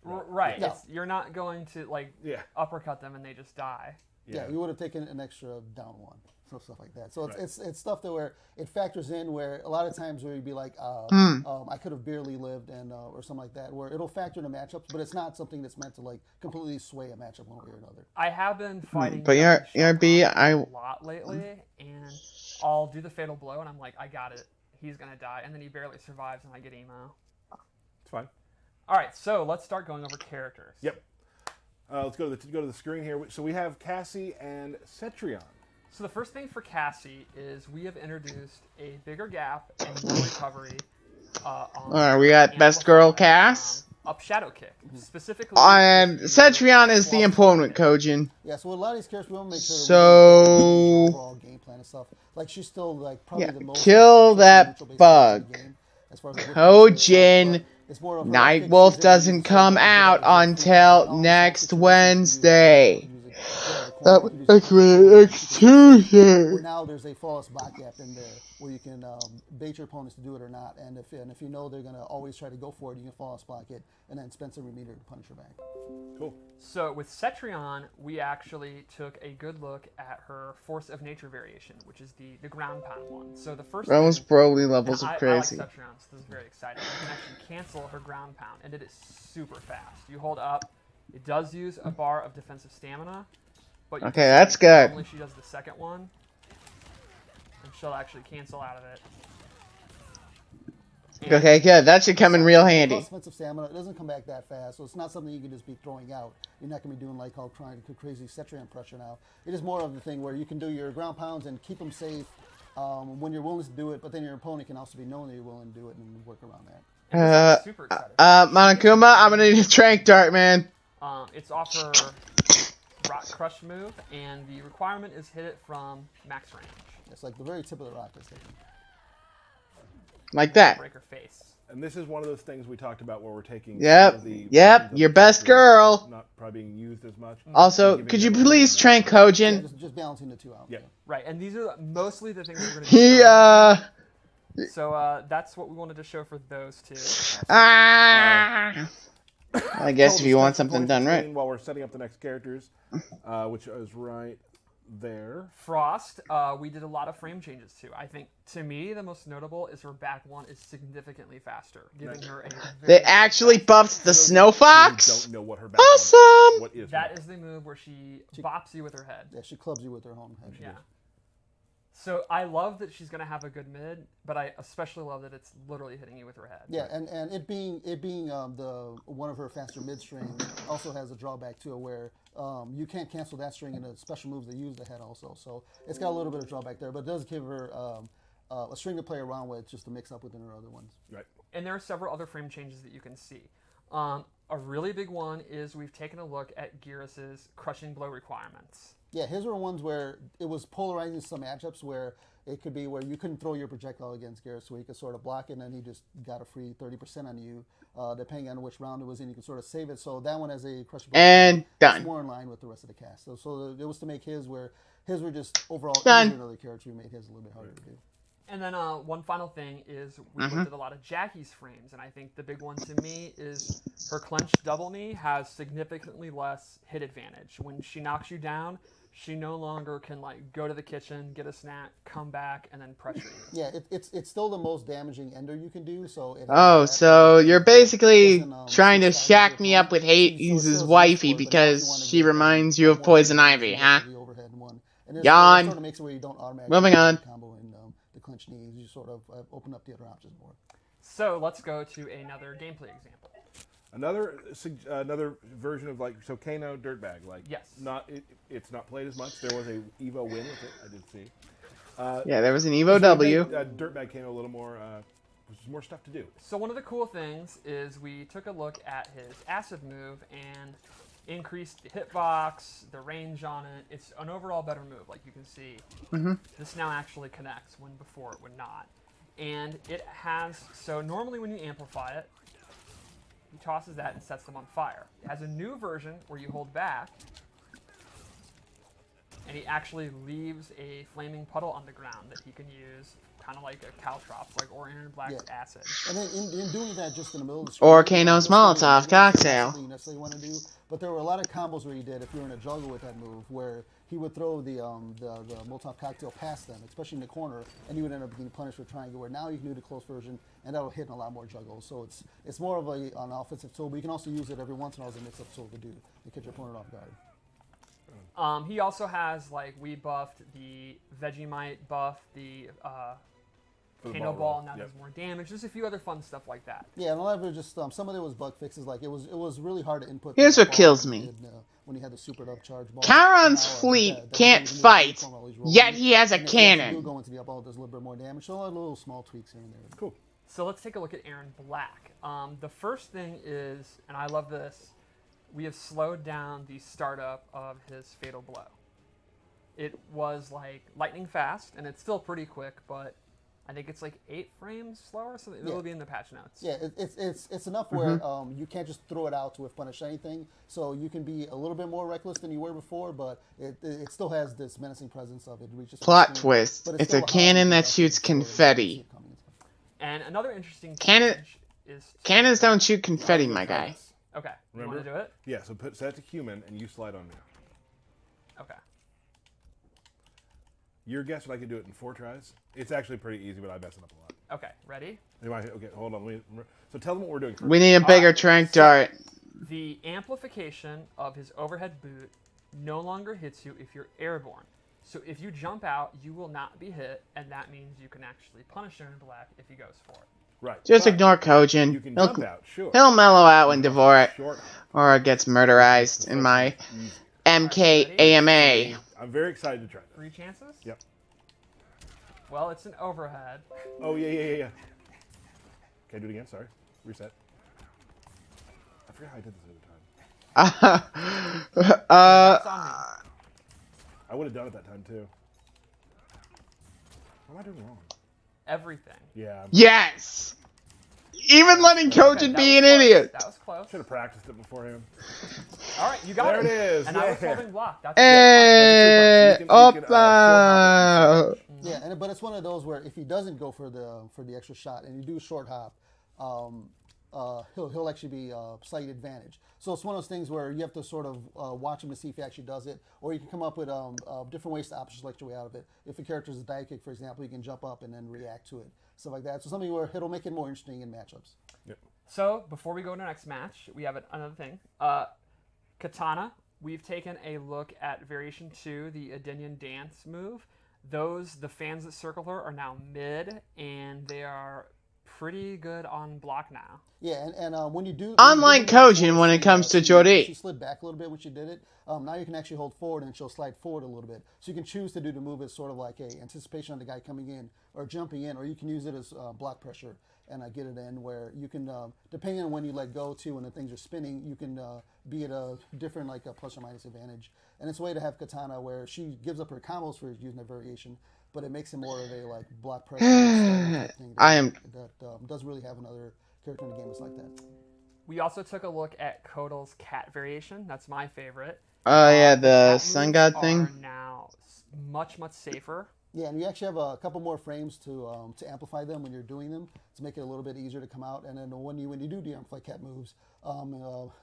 Right. No. You're not going to Yeah. uppercut them and they just die. Yeah, you would have taken an extra down one, stuff like that. So it's stuff that where it factors in, where a lot of times where you'd be like, I could have barely lived, and or something like that, where it'll factor into matchups, but it's not something that's meant to completely sway a matchup one way or another. I have been fighting But Jackie ERB, a lot lately, and I'll do the fatal blow, and I'm like, I got it. He's gonna die, and then he barely survives, and I get emo. It's fine. All right, so let's start going over characters. Yep. Let's go to the screen here. So we have Cassie and Cetrion. So the first thing for Cassie is we have introduced a bigger gap and more recovery. Alright, we got best girl Cass. Up shadow kick, specifically. And Cetrion is the opponent, Kojin. Yeah, so with a lot of these characters, we want to make sure So- that we overall game plan and stuff. She's still probably Yeah, the most kill that neutral-based bug. character in the game, as far as Kojin, it's more of her Nightwolf kicks, doesn't come out until next Wednesday. corner. That you was can use actually where execution. now there's a flawless block gap in there where you can bait your opponents to do it or not. And if you know they're going to always try to go for it, you can flawless block it and then spend some meter to punish her back. Cool. So with Cetrion, we actually took a good look at her Force of Nature variation, which is the ground pound one. So the first That was thing, Broly and levels of I like crazy. Cetrion, so this is very exciting. You can actually cancel her ground pound, and it is super fast. You hold up, it does use a bar of defensive stamina, but you Okay, can see that's good. normally she does the second one, and she'll actually cancel out of it. And Okay, good. That should come in real handy. Plus offensive stamina, it doesn't come back that fast, so it's not something you can just be throwing out. You're not going to be doing like all trying to crazy Cetrion pressure now. It is more of the thing where you can do your ground pounds and keep them safe when you're willing to do it, but then your opponent can also be knowing that you're willing to do it and work around that. and this I'm super excited for. Monokuma, I'm gonna need a trank dart, man. It's off her Rock Crush move, and the requirement is hit it from max range. It's like the very tip of the rock is taken. Like that. Break her face. And this is one of those things we talked about where we're taking. Yep, some of the yep, versions of your the best character girl. Not probably being used as much. Also, Giving could you them a please little trank Yeah, Kojin? just balancing the two out. Yeah. Right, and these are mostly the things we're going to He, So that's what we wanted to show for those two. I guess if Total you want stats something going done to right. screen while we're setting up the next characters, which is right there. Frost, we did a lot of frame changes too. I think, to me, the most notable is her back one is significantly faster, giving her a They very actually buffed the Snow Who Fox. don't know what her background is. Awesome! What is That her- is the move where she bops you with her head. Yeah, she clubs you with her home head. Yeah. So I love that she's going to have a good mid, but I especially love that it's literally hitting you with her head. Yeah, and it being the one of her faster mid strings also has a drawback to it where you can't cancel that string in the special moves that use the head also. So it's got a little bit of drawback there, but it does give her a string to play around with just to mix up within her other ones. Right. And there are several other frame changes that you can see. A really big one is we've taken a look at Gearus's crushing blow requirements. Yeah, his were ones where it was polarizing some matchups where it could be where you couldn't throw your projectile against Garrus, where you could sort of block it, and then he just got a free 30% on you, depending on which round it was in. You could sort of save it. So that one as a crushing blow And is done. more in line with the rest of the cast. So it was to make his where his were just overall Done. easier than other characters. We made his a little bit harder to do. And then one final thing is we looked at a lot of Jackie's frames, and I think the big one to me is her clenched double knee has significantly less hit advantage. When she knocks you down, she no longer can like go to the kitchen, get a snack, come back, and then pressure you. Yeah, it's still the most damaging ender you can do. So it has Oh, that. so you're basically Doesn't, trying to switch sides shack with me your up with opponent. hate So it He's still his is wifey useful, but now if you because wanna she get, reminds you of more Poison damage, Ivy, you go huh? for the overhead one. And Yawn. It sort of makes it where you don't automatically Moving on. combo in the clinch knees. You sort of open up the other options more. So let's go to another gameplay example. Another version of like so Kano Dirtbag like Yes. It's not played as much. There was a Evo win with it. I did see. Yeah, there was an Evo W. Dirtbag Kano a little more. There's more stuff to do. So one of the cool things is we took a look at his acid move and increased the hitbox, the range on it. It's an overall better move, like you can see. This now actually connects when before it would not. And it has, so normally when you amplify it, he tosses that and sets them on fire. It has a new version where you hold back, and he actually leaves a flaming puddle on the ground that he can use, kind of like a caltrops, like Orion Black's Yeah. acid. And then in doing that just in the middle of the Or screen, Kano's that's not really- Molotov that's not cocktail. something you necessarily want to do, but there were a lot of combos where he did if you were in a juggle with that move, where he would throw the Molotov cocktail past them, especially in the corner, and you would end up getting punished with triangle. Where now you can do the close version, and that'll hit in a lot more juggles. So it's more of an offensive tool, but you can also use it every once in a while as a mix-up tool to catch your opponent off guard. He also has, like, we buffed the Vegemite buff, the For the Kano ball Ball, roll. now Yep. does more damage. Just a few other fun stuff like that. Yeah, and a lot of it just some of it was bug fixes. Like it was really hard to input. Here's the what ball kills when me. you did, when you had the supered up charge ball. Charon's Now, fleet that can't was fight, uniform, all these rolls. yet he has a And if you actually cannon. do go into the up, all does a little bit more damage. So a lot of little small tweaks here and there. Cool. So let's take a look at Aaron Black. The first thing is, and I love this, we have slowed down the startup of his Fatal Blow. It was like lightning fast, and it's still pretty quick, but I think it's like 8 frames slower, so it'll be in the patch notes. Yeah, it's enough where you can't just throw it out to punish anything. So you can be a little bit more reckless than you were before, but it still has this menacing presence of it. Reaches Plot full speed, twist. but It's still a high cannon and that fast shoots and so you can confetti. see it coming and stuff. And another interesting Cannon- change is Cannons don't shoot confetti, I'm gonna my try guy. this. Okay, you Remember? want to do it? Yeah, so set it to human, and you slide on me. Okay. Your guess, if I could do it in 4 tries? It's actually pretty easy, but I mess it up a lot. Okay, ready? Okay, hold on. So tell them what we're doing first. We need a bigger Alright, trank so- dart. The amplification of his overhead boot no longer hits you if you're airborne. So if you jump out, you will not be hit, and that means you can actually punish him in black if he goes for it. Right. Just but ignore Kojin. You can jump out, sure. He'll mellow out when Devore Short. or gets murderized in my Easy. MKAMA. I'm very excited to try this. 3 chances? Yep. Well, it's an overhead. Oh, yeah. Okay, do it again. Sorry. Reset. I forgot how I did this the other time. That's on me. I would have done it that time, too. What am I doing wrong? Everything. Yeah, I Yes! Even letting Kojin that be was an close. idiot. That was close. should have practiced it beforehand. All right, you got There it is, And I was yeah. holding block. That's a good That's a Eh, good one. So you can, Oppa! Yeah, but it's one of those where if he doesn't go for the extra shot and you do a short hop, he'll actually be slight advantage. So it's one of those things where you have to sort of watch him to see if he actually does it, or you can come up with different ways to option select your way out of it. If a character is a dive kick, for example, you can jump up and then react to it, stuff like that. So something where it'll make it more interesting in matchups. Yep. So before we go to the next match, we have another thing. Katana. We've taken a look at Variation 2, the Adenian dance move. The fans that circle her are now mid, and they are pretty good on block now. Yeah, and when you do... Unlike Kojin when it comes to She Jodie. slid back a little bit when she did it. Now you can actually hold forward and she'll slide forward a little bit. So you can choose to do the move as sort of like a anticipation on the guy coming in or jumping in, or you can use it as block pressure and get it in where you can, depending on when you let go to when the things are spinning, you can be at a different like a plus or minus advantage. And it's a way to have Katana where she gives up her combos for using that variation, but it makes it more of a like block pressure type thing that doesn't really have another character in the game that's like that. We also took a look at Kotal's cat variation. That's my favorite. Oh yeah, the Cat sun moves god are thing. now much safer. Yeah, and you actually have a couple more frames to amplify them when you're doing them to make it a little bit easier to come out. And then when you do de-amplify cat moves,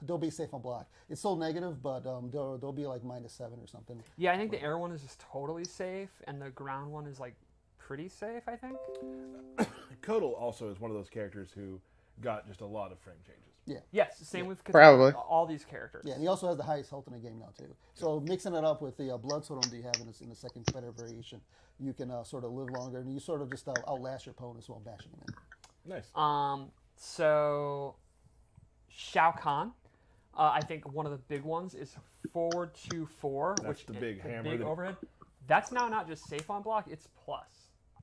they'll be safe on block. It's still negative, but they'll be like -7 or something. Yeah, I think the air one is just totally safe, and the ground one is like pretty safe, I think. Kotal also is one of those characters who got just a lot of frame changes. Yes, same with Probably. all these characters. Yeah, and he also has the highest health in the game now too. So mixing it up with the blood totem that you have in the second competitive variation, you can sort of live longer, and you sort of just outlast your opponents while bashing them in. Nice. So Shao Kahn, I think one of the big ones is forward 2-4, That's which the big hammer big that- overhead. That's now not just safe on block; it's plus.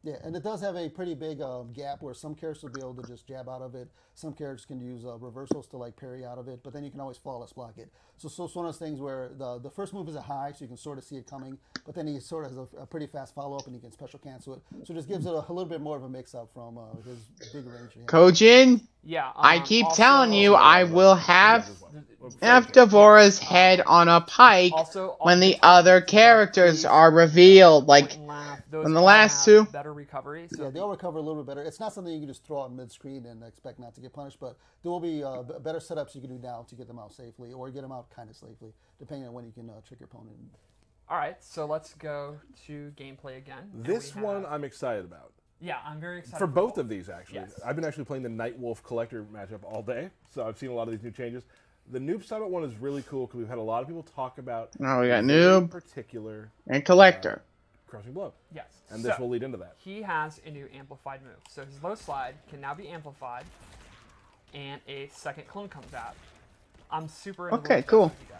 Yeah, and it does have a pretty big gap where some characters will be able to just jab out of it. Some characters can use reversals to like parry out of it, but then you can always flawless block it. So it's one of those things where the first move is a high, so you can sort of see it coming, but then he sort of has a pretty fast follow-up and you can special cancel it. So it just gives it a little bit more of a mix-up from his big range. Kojin, Yeah. I keep also- telling you I will have Yeah, F. Devora's head on a pike Also, when the all other the characters please, are revealed. Like, point and laugh, those when the all last have two- better recovery. So Yeah, they'll recover a little bit better. It's not something you can just throw out mid-screen and expect not to get punished, but there will be better setups you can do now to get them out safely or get them out kind of safely, depending on when you can trick your opponent. all right, so let's go to gameplay again. And This we one have- I'm excited about. yeah, I'm very excited For both of these, actually. Yes. I've been actually playing the Nightwolf Collector matchup all day, so I've seen a lot of these new changes. The Noob Summit one is really cool because we've had a lot of people talk about oh, we got a very noob particular and collector. crushing blow, Yes. and this so, will lead into that. He has a new amplified move. So his low slide can now be amplified, and a second clone comes out. I'm super into Okay, both cool. of you guys.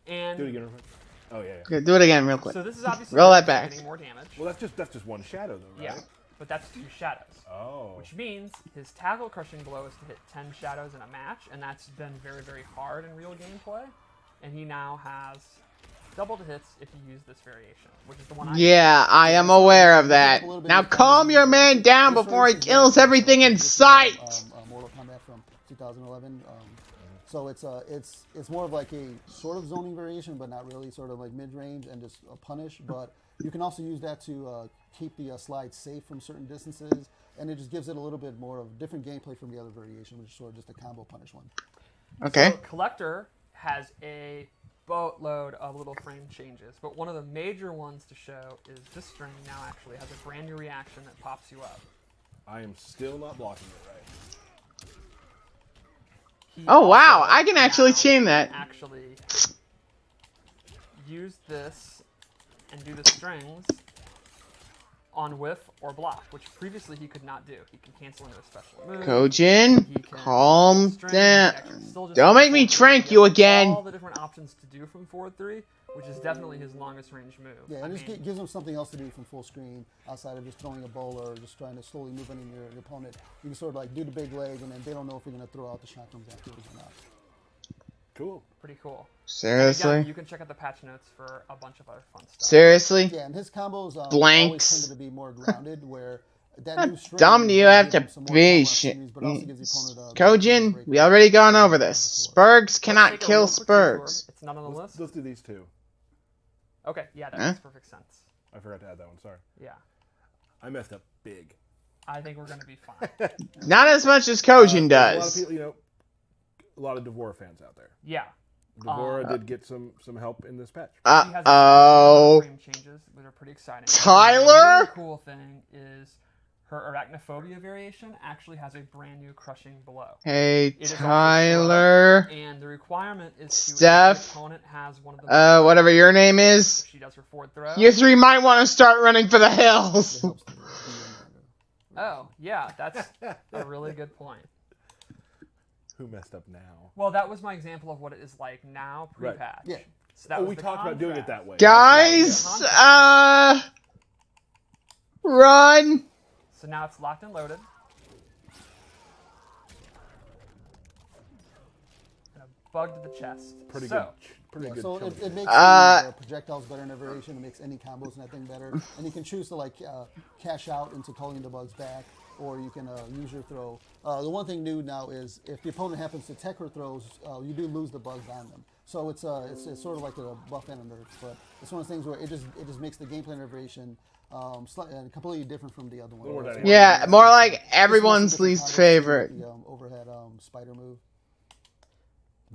And Do it again, real quick. Oh yeah. Okay, do it again real quick. so this is obviously Roll that back. getting more damage. Well, that's just one shadow though, right? Yeah, but that's 2 shadows. Oh. Which means his tackle crushing blow is to hit 10 shadows in a match, and that's been very, very hard in real gameplay. And he now has double to hits if you use this variation, which is the one I Yeah, I am aware of that. Now calm your man down before he kills everything in sight! Mortal Kombat from 2011. So it's more of like a sort of zoning variation, but not really, sort of like mid-range and just a punish. But you can also use that to keep the slide safe from certain distances, and it just gives it a little bit more of different gameplay from the other variation, which is sort of just a combo punish one. Okay. So Collector has a boatload of little frame changes, but one of the major ones to show is this string now actually has a brand new reaction that pops you up. I am still not blocking it right. He Oh, wow, also I can actually now chain that. Actually use this and do the strings on whiff or block, which previously he could not do. He can cancel into a special move. Kojin, He can calm string, down. he actually still just Don't has make me forward three. trank He you has again. All the different options to do from forward 3, which is definitely his longest range move. Yeah, I and it mean, gives them something else to do from full screen outside of just throwing a bowler or just trying to slowly move in your opponent. You can sort of like do the big leg, and then they don't know if you're going to throw out the shotguns afterwards or not. Cool. pretty cool. Seriously? Again, you can check out the patch notes for a bunch of other fun stuff. Seriously? Yeah, and his combos always Blanks. tended to be more grounded, where that How new string dumb do you have gives to him some more be? combo opportunities, but also gives the opponent a Kojin, break we away. already gone over this. Spurgs Let's cannot take a kill real quick detour. Spurgs. It's not on the list. Let's do these two. Okay, yeah, that Huh? makes perfect sense. I forgot to add that one. Sorry. Yeah, I messed up big. I think we're gonna be fine. Not as much as Kojin There's a lot of does. people, a lot of Devora fans out there. Yeah. Devora did get some help in this patch. She has a Uh-oh. frame changes that are pretty exciting. Tyler? The really cool thing is her arachnophobia variation actually has a brand new crushing blow. Hey, It is also Tyler. slow, and the requirement is to Steph? if the opponent has one of the Whatever your name is. she does her forward throw. You three might want to start running for the hills. It helps to be in there. Oh, yeah, that's a really good point. Who messed up now? Well, that was my example of what it is like now Right. pre-patch. Yeah. So that Oh, was we the talked about doing it contrast. that way. Guys, Yeah. run. So now it's locked and loaded. And a bug to the chest. Pretty so, good. Pretty Yeah, good. so chunk. it makes the projectiles better in a variation. It makes any combos and that thing better. And you can choose to cash out into calling the bugs back, or you can use your throw. The one thing new now is if the opponent happens to tech her throws, you do lose the bugs on them. So it's sort of like a buff and a nerf, but it's one of those things where it just makes the gameplay and variation completely different from the other one. Little more dynamic. Yeah, more like Just everyone's different least combos, favorite. The overhead spider move.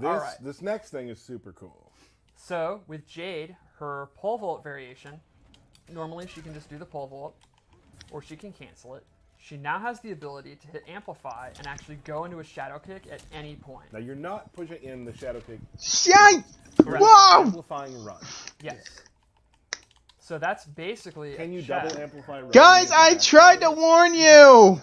Alright. This next thing is super cool. So with Jade, her pole vault variation, normally she can just do the pole vault, or she can cancel it. She now has the ability to hit amplify and actually go into a shadow kick at any point. Now you're not pushing in the shadow kick. Shite! Correct. Whoa! Amplifying run. Yes. So that's basically Can a you check. double amplify run? Guys, I tried to warn you!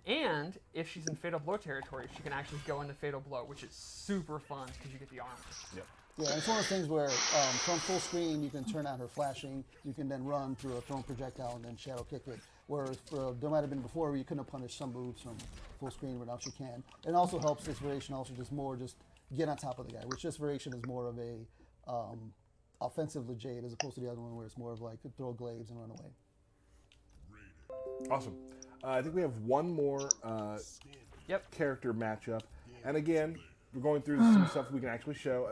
And if she's in Fatal Blow territory, she can actually go into Fatal Blow, which is super fun because you get the armor. Yep. Yeah, and it's one of those things where from full screen you can turn on her flashing, you can then run through a thrown projectile and then shadow kick it. Whereas there might have been before where you couldn't have punished some moves from full screen, but now she can. It also helps this variation also just get on top of the guy, which this variation is more of a offensive Jade as opposed to the other one where it's more of like throw glaives and run away. Awesome. I think we have one more character matchup. And again, we're going through some stuff we can actually show.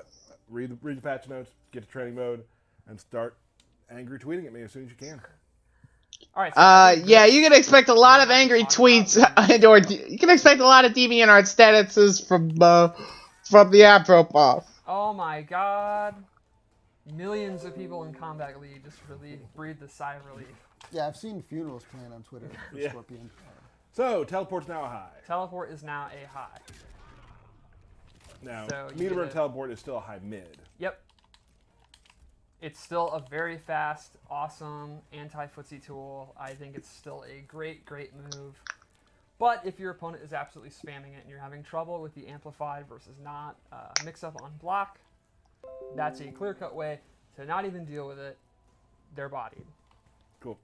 Read the patch notes, get to training mode, and start angry tweeting at me as soon as you can. All right. So I think Yeah, this- you can expect a lot of we're not angry talking tweets, about or you can expect a lot of DeviantArt statuses from the Afro Pop. Oh my god. Millions of people in Combat League just breathed a sigh of relief. Yeah, I've seen funerals planned on Twitter for Yeah. Scorpion. So, teleport's now a high. Teleport is now a high. Now, So you meter get burn a- teleport is still a high mid. Yep. It's still a very fast, awesome anti-footsie tool. I think it's still a great, great move. But if your opponent is absolutely spamming it and you're having trouble with the amplified versus not mix-up on block, that's a clear-cut way to not even deal with it. They're bodied. Cool.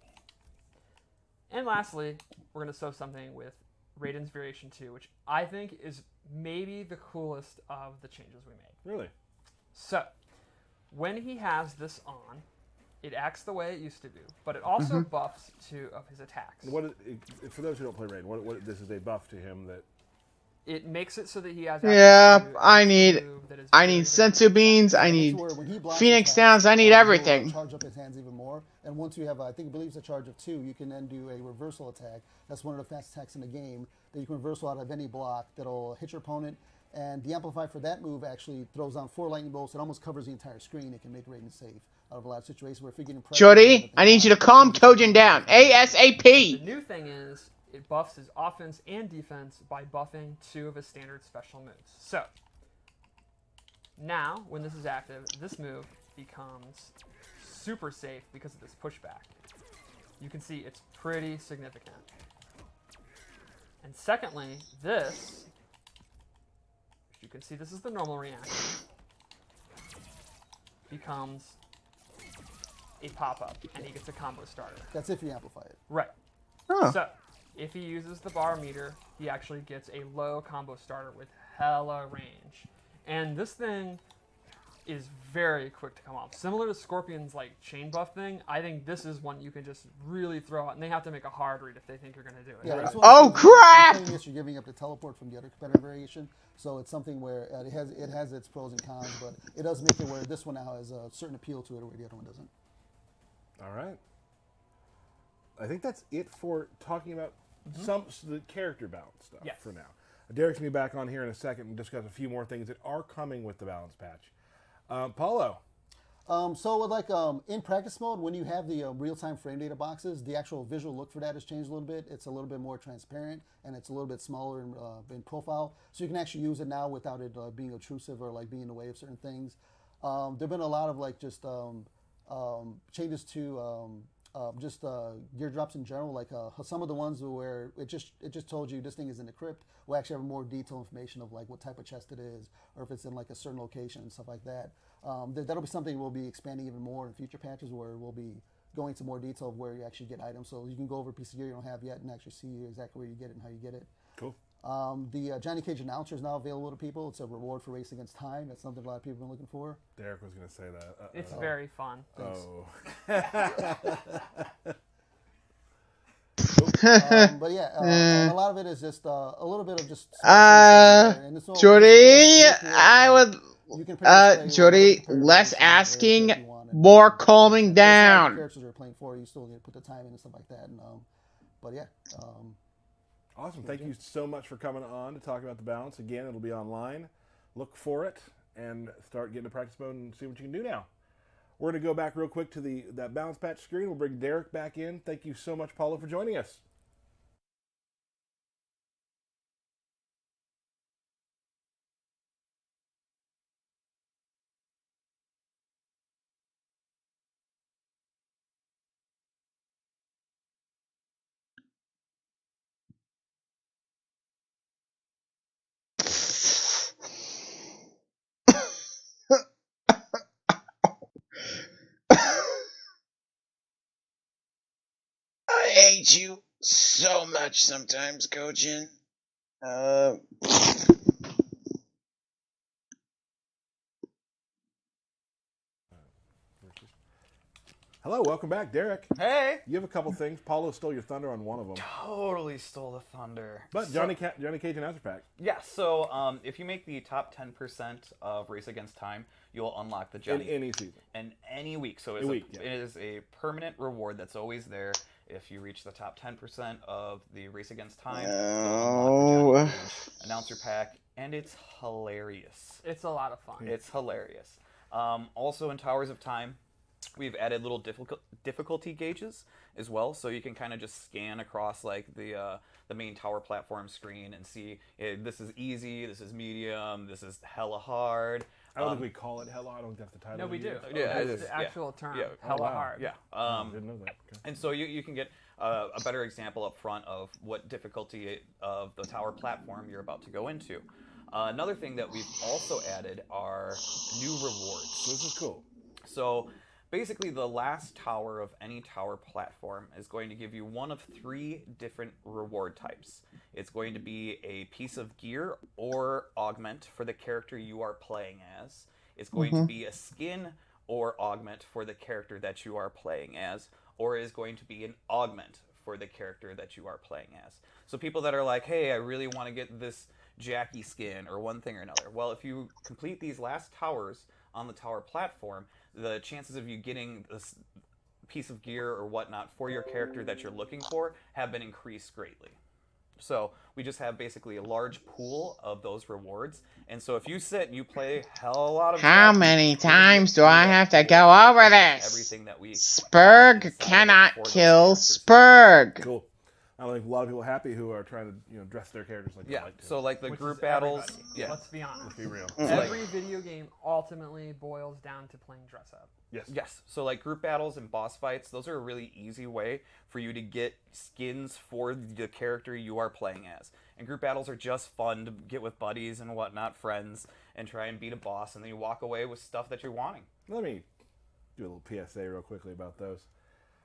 And lastly, we're going to show something with Raiden's Variation 2, which I think is maybe the coolest of the changes we made. Really? So, When he has this on, it acts the way it used to do, but it also buffs 2 of his attacks. For those who don't play Raid, what this is a buff to him that It makes it so that he has Yeah, access to I an need move that is I very, need very sensu beans. I That's need where when he blocks Phoenix attacks, Downs. I need he'll, everything. charge up his hands even more. And once you have, I believe it's a charge of 2, you can then do a reversal attack. That's one of the fast attacks in the game that you can reversal out of any block that'll hit your opponent. And the amplify for that move actually throws on 4 lightning bolts. It almost covers the entire screen. It can make Raiden safe out of a lot of situations where if you're getting pressure. Jordy, I need you to calm Kojin down The ASAP. new thing is it buffs his offense and defense by buffing 2 of his standard special moves. So now, when this is active, this move becomes super safe because of this pushback. You can see it's pretty significant. And secondly, this, you can see this is the normal reaction, becomes a pop-up, and he gets a combo starter. That's if you amplify it. Right. Huh. So, if he uses the bar meter, he actually gets a low combo starter with hella range. And this thing is very quick to come off. Similar to Scorpion's like chain buff thing, I think this is one you can just really throw out, and they have to make a hard read if they think you're going to do it. Yeah, Right? that's Oh, one of the things. crap! The thing is, you're giving up the teleport from the other competitive variation, so it's something where it has its pros and cons, but it does make it where this one now has a certain appeal to it where the other one doesn't. All right. I think that's it for talking about the character balance stuff Yes. for now. Derek's going to be back on here in a second and discuss a few more things that are coming with the balance patch. Paulo. So with in practice mode, when you have the real-time frame data boxes, the actual visual look for that has changed a little bit. It's a little bit more transparent, and it's a little bit smaller in profile. So you can actually use it now without it being obtrusive or being in the way of certain things. There've been a lot of changes to gear drops in general. Some of the ones where it just told you this thing is in the crypt will actually have more detailed information of what type of chest it is, or if it's in a certain location and stuff like that. That'll be something we'll be expanding even more in future patches, where we'll be going into more detail of where you actually get items. So you can go over a piece of gear you don't have yet and actually see exactly where you get it and how you get it. Cool. The Johnny Cage announcer is now available to people. It's a reward for Race Against Time. That's something a lot of people have been looking for. Derek was going to say that. It's very fun. Thanks. But yeah, and a lot of it is just a little bit of just. Jordy, I would. You can pretty much play Jordy, whatever less comparative asking, if you want, and more calming just like down. characters you're playing for, you still need to put the time in and stuff like that. And but yeah. Awesome. Thank you so much for coming on to talk about the balance. Again, it'll be online. Look for it and start getting to practice mode and see what you can do now. We're going to go back real quick to that balance patch screen. We'll bring Derek back in. Thank you so much, Paulo, for joining us. I hate you so much sometimes, Kojin. Hello, welcome back, Derek. Hey! You have a couple things. Paulo stole your thunder on one of them. Totally stole the thunder. But Johnny Cage announcer pack. Yeah, so if you make the top 10% of Race Against Time, you'll unlock the Johnny. In any season. And any week. So A it's week, yeah. it is a permanent reward that's always there. If you reach the top 10% of the Race Against Time, you'll unlock the Johnny Cage announcer pack. And it's hilarious. It's a lot of fun. It's hilarious. Also in Towers of Time, we've added little difficulty gauges as well, so you can kind of just scan across the main tower platform screen and see this is easy, this is medium, this is hella hard. I don't think we call it hella. I don't think that's the title. No, we do. Yeah, That's it is. the actual term. Yeah. Hella wow. hard. Yeah. Didn't know that. Okay. And so you can get a better example up front of what difficulty of the tower platform you're about to go into. Another thing that we've also added are new rewards. This is cool. So basically, the last tower of any tower platform is going to give you one of 3 different reward types. It's going to be a piece of gear or augment for the character you are playing as. It's going to be a skin or augment for the character that you are playing as, or is going to be an augment for the character that you are playing as. So people that are like, hey, I really want to get this Jackie skin or one thing or another. Well, if you complete these last towers on the tower platform, the chances of you getting this piece of gear or whatnot for your character that you're looking for have been increased greatly. So we just have basically a large pool of those rewards. And so if you sit and you play a lot of How Jackie, many you're gonna times get do I through have that to go pool and over pretty much this? everything that we have Spurg inside of it cannot for those kill characters. Spurg. Cool. I think a lot of people are happy who are trying to dress their characters like they Yeah, like to. so like the Which group is battles. everybody. Yeah. Let's be honest. Let's be real. Every video game ultimately boils down to playing dress up. Yes. Yes. So like group battles and boss fights, those are a really easy way for you to get skins for the character you are playing as. And group battles are just fun to get with buddies and whatnot, friends, and try and beat a boss, and then you walk away with stuff that you're wanting. Let me do a little PSA real quickly about those.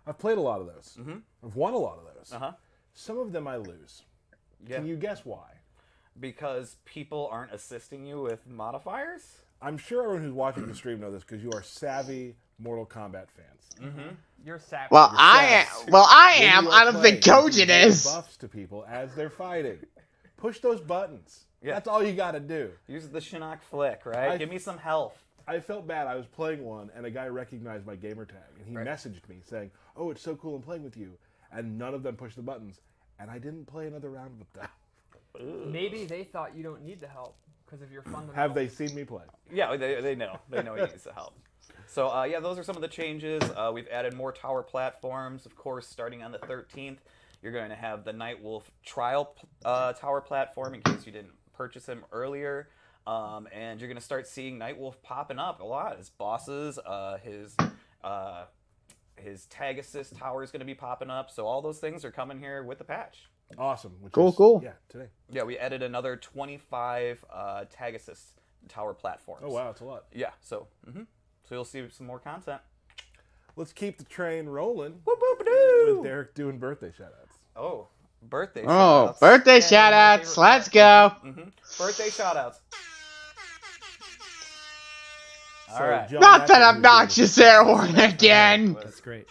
I've played a lot of those. Mm-hmm. I've won a lot of those. Uh-huh. Some of them I lose. Yeah. Can you guess why? Because people aren't assisting you with modifiers? I'm sure everyone who's watching the stream knows this because you are savvy Mortal Kombat fans. You're savage. Well, I am When you are out of the playing, you can give Gojines. buffs to people as they're fighting. Push those buttons. Yeah. That's all you got to do. Use the Shinnok flick, right? Give me some health. I felt bad. I was playing one, and a guy recognized my gamer tag, and he messaged me saying, "Oh, it's so cool I'm playing with you," and none of them pushed the buttons, and I didn't play another round with them. Maybe they thought you don't need the help because of your fundamental. Have they seen me play? Yeah, they know. They know he needs the help. So, yeah, those are some of the changes. We've added more tower platforms. Of course, starting on the 13th, you're going to have the Nightwolf trial tower platform in case you didn't purchase him earlier. And you're going to start seeing Nightwolf popping up a lot as bosses. His tag assist tower is going to be popping up. So all those things are coming here with the patch. Awesome. Cool. Yeah, today. Yeah, we added another 25 tag assist tower platforms. Oh, wow, that's a lot. Yeah, so so you'll see some more content. Let's keep the train rolling Boop, boop, doo. with Derek doing birthday shoutouts. Oh, birthday Oh, shout-outs. birthday Yeah, shout-outs. my Let's favorite go. part. Birthday shout-outs. So, All right. John Not Matthews that is obnoxious doing air horn again. That's great.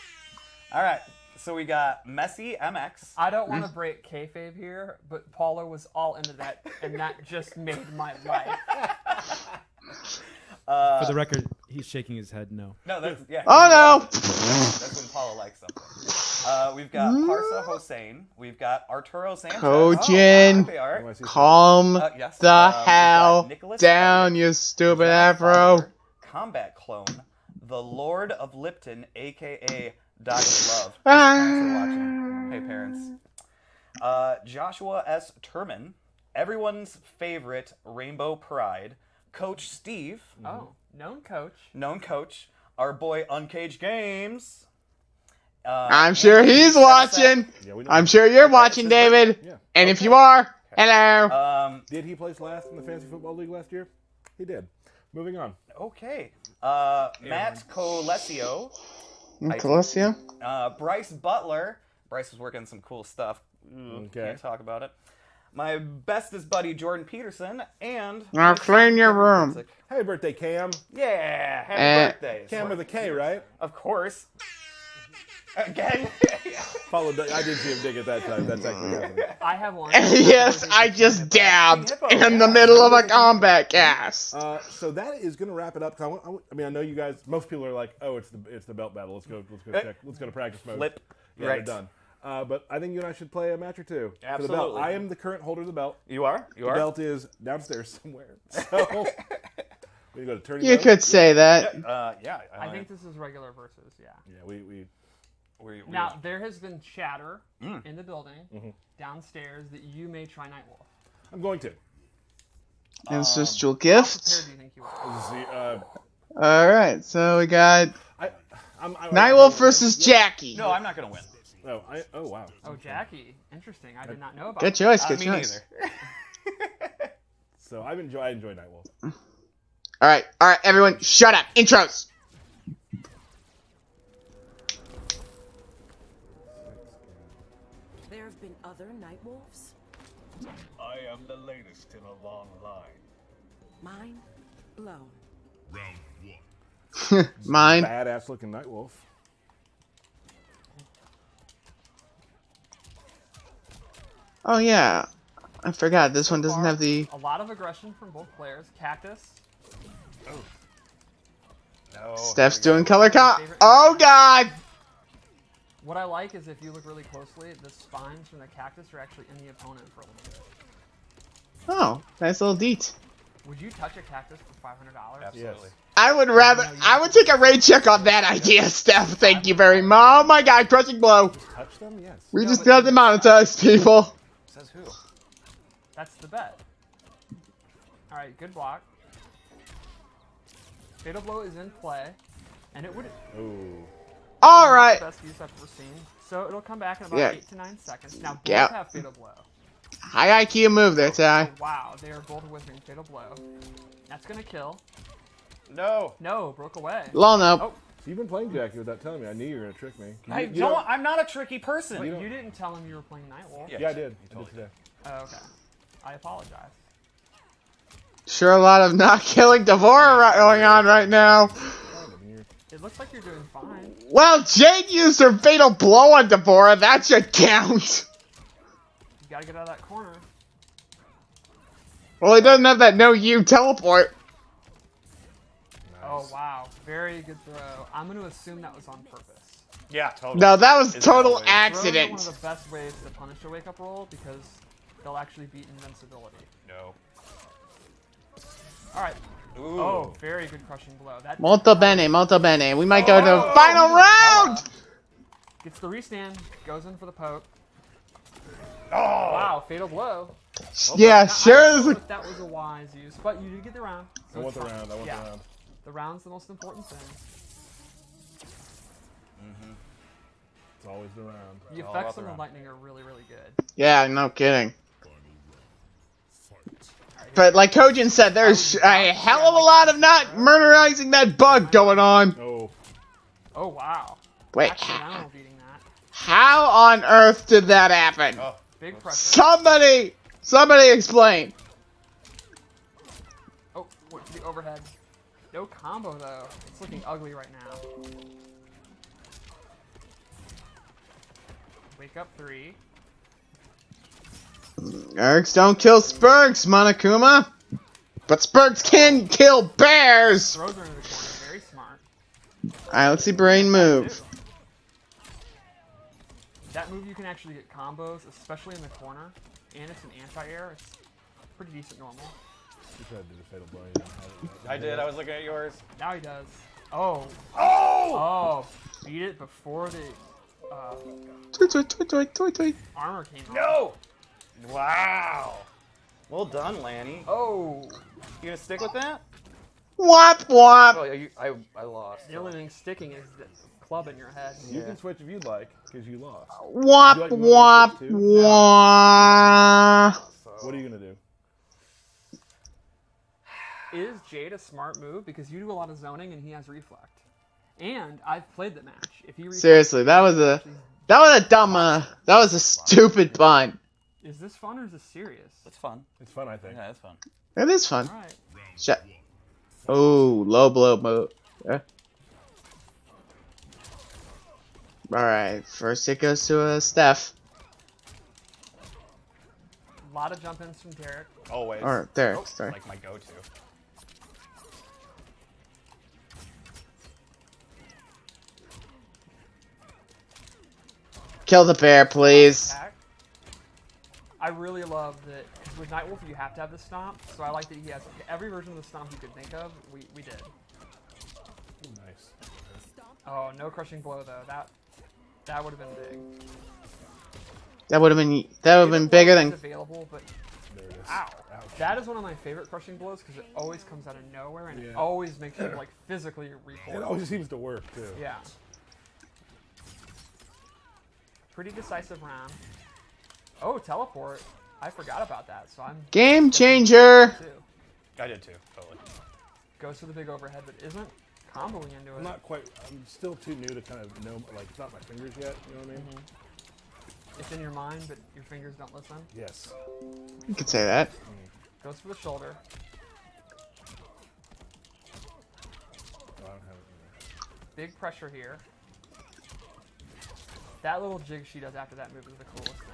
All right, so we got Messi MX. I don't want to break kayfabe here, but Paula was all into that, and that just made my life. For the record, he's shaking his head no. No, that's, yeah. Oh no! That's when Paula likes something. We've got Parsa Hossein. We've got Arturo Sanchez. Kojin. They are. I see some- Calm Yes. the We've got hell Nicholas down, Elliott, you stupid Zach afro. Fowler, Combat Clone, the Lord of Lipton, a.k.a. Dr. Love. His parents are watching. Hey, parents. Joshua S. Turman, everyone's favorite Rainbow Pride, Coach Steve, Oh, known coach. known coach, our boy Uncaged Games. I'm sure Anthony he's Sensei. watching. Yeah, we know. I'm sure you're Okay, watching, it's his David. Yeah. And if you are, hello. Did he place last in the Fantasy Football League last year? He did. Moving on. Okay. Matt Colesio, Colosio? Bryce Butler. Bryce was working on some cool stuff. Okay. Can't talk about it. My bestest buddy Jordan Peterson and Now clean your room. Happy birthday, Cam. Yeah, happy birthday. Cam with a K, right? Of course. Again. Followed. I did see him dig at that time. That's actually happening. I have one. Yes, I just dabbed in the middle of a combat cast. So that is going to wrap it up. I mean, I know you guys. Most people are like, "Oh, it's the belt battle. Let's go check. Let's go to practice mode." Flip. Yeah, Right. they're done. But I think you and I should play a match or two for the belt. Absolutely. I am the current holder of the belt. You are? You The are? belt is downstairs somewhere. So we go to turning. You mode. could say that. Yeah. I think this is regular versus, yeah. Yeah, we Now, there has been chatter in the building downstairs that you may try Nightwolf. I'm going to. Ancestral How prepared gifts. do you think you are? Alright, so we got I Nightwolf versus Jackie. No, I'm not going to win. Oh wow. Oh, Jackie. Interesting. I did not know about Good that. choice, good Me choice. neither. So I enjoy Nightwolf. Alright, everyone, shut up. Intros. There have been other Nightwolves? I am the latest in a long line. Mind blown. Round one. Mine. Badass looking Nightwolf. Oh yeah, I forgot this one doesn't far, have the. A lot of aggression from both players. Cactus. No. Steph's doing color Oh god! What I like is if you look really closely, the spines from the cactus are actually in the opponent for a little bit. Oh, nice little deet. Would you touch a cactus for $500? Absolutely. Yes. I would rather. I would take a raid check on that idea, Steph. Thank you very much. Oh my god, crushing blow. Touch them? Yes. We No, just but got demonetized, people. Says who? That's the bet. Alright, good block. Fatal Blow is in play, and it would. Ooh. All right. Best use I've ever seen. So it'll come back in about Yeah. 8 to 9 seconds. Now both Yeah. have Fatal Blow. High IQ move there, Oh, Ty. wow, they are both whiffing Fatal Blow. That's gonna kill. No. No, broke away. Lol, no. Oh, So you've been playing Jackie without telling me. I knew you were gonna trick me. I'm not a tricky person. but you didn't tell him you were playing Nightwolf. Yeah, I did. I did today. Oh, okay. I apologize. Sure, a lot of not killing Devora going on right now. It looks like you're doing fine. Well, Jade used her fatal blow on Devora. That should count. You gotta get out of that corner. Well, he doesn't have that no you teleport. Oh, wow. Very good throw. I'm gonna assume that was on purpose. Yeah, totally. No, that was It's total always- Throws are one accident. of the best ways to punish a wake-up roll because they'll actually beat invincibility. No. Alright. Ooh. Oh, very good crushing blow. That Molto bene, molto bene. We might go to the final round. gets the restand, goes in for the poke. Oh. Wow, fatal blow. Yeah, Now, sure. I don't is know a- if that was a wise use, but you did get the round. I So want it's the fine. round. I want Yeah. the round. The round's the most important thing. It's always the round. The all effects about the on the round. lightning are really, really good. Yeah, no kidding. Alright, But like Kojin said, there's a hell of a lot of not murderizing that bug going on. Oh. oh, wow. Wait, Accidental beating that. how on earth did that happen? Oh. Big pressure. Somebody explain. Oh, went for the overhead. No combo, though. It's looking ugly right now. Wake up 3. Ergs don't kill Spurgs, Monokuma. But Spurgs can kill bears. Throws her into the corner. Very smart. Alright, let's see Brain move. That move you can actually get combos, especially in the corner. And it's an anti-air. It's pretty decent normal. You tried to do the fatal blow. You didn't have it yet. I did. I was looking at yours. Now he does. Oh. Oh. Oh. Beat it before the Tweet, tweet, tweet, tweet, tweet, tweet. armor came off. No. Wow. Well done, Lanny. Oh. You gonna stick with that? Wop, wop. Oh, I lost. The only thing sticking is the club in your head. You can switch if you'd like, because you lost. Wop, You like me to wop, switch too? wop. What are you gonna do? Is Jade a smart move? Because you do a lot of zoning and he has reflect. And I've played the match. If he reflects, Seriously, that was a dumb, that was a stupid pun. is this fun or is this serious? It's fun. It's fun, I think. Yeah, it's fun. It is fun. Alright. Shut. Oh, low blow move. Yeah. Alright, first it goes to Steph. A lot of jump ins from Derek. Always. Or there, Oh, sorry. like my go-to. Kill the bear, please. Attack. I really love that with Nightwolf you have to have the stomp, so I like that he has every version of the stomp you could think of, we did. Nice. Oh, no crushing blow though. That would have been big. That would have been bigger It's than. available, but There it is. ow. Ouch. That is one of my favorite crushing blows because it always comes out of nowhere and it Yeah. always makes you like physically It recoil. always seems to work, too. Yeah. Pretty decisive round. Oh, teleport. I forgot about that, so I'm Game changer. too. I did too. Totally. Goes for the big overhead, but isn't comboing into I'm it. not quite. I'm still too new to kind of know. Like, it's not my fingers yet. You know what I mean? It's in your mind, but your fingers don't listen. Yes. You could say that. Goes for the shoulder. don't have it either. Big pressure here. That little jig she does after that move is the coolest thing.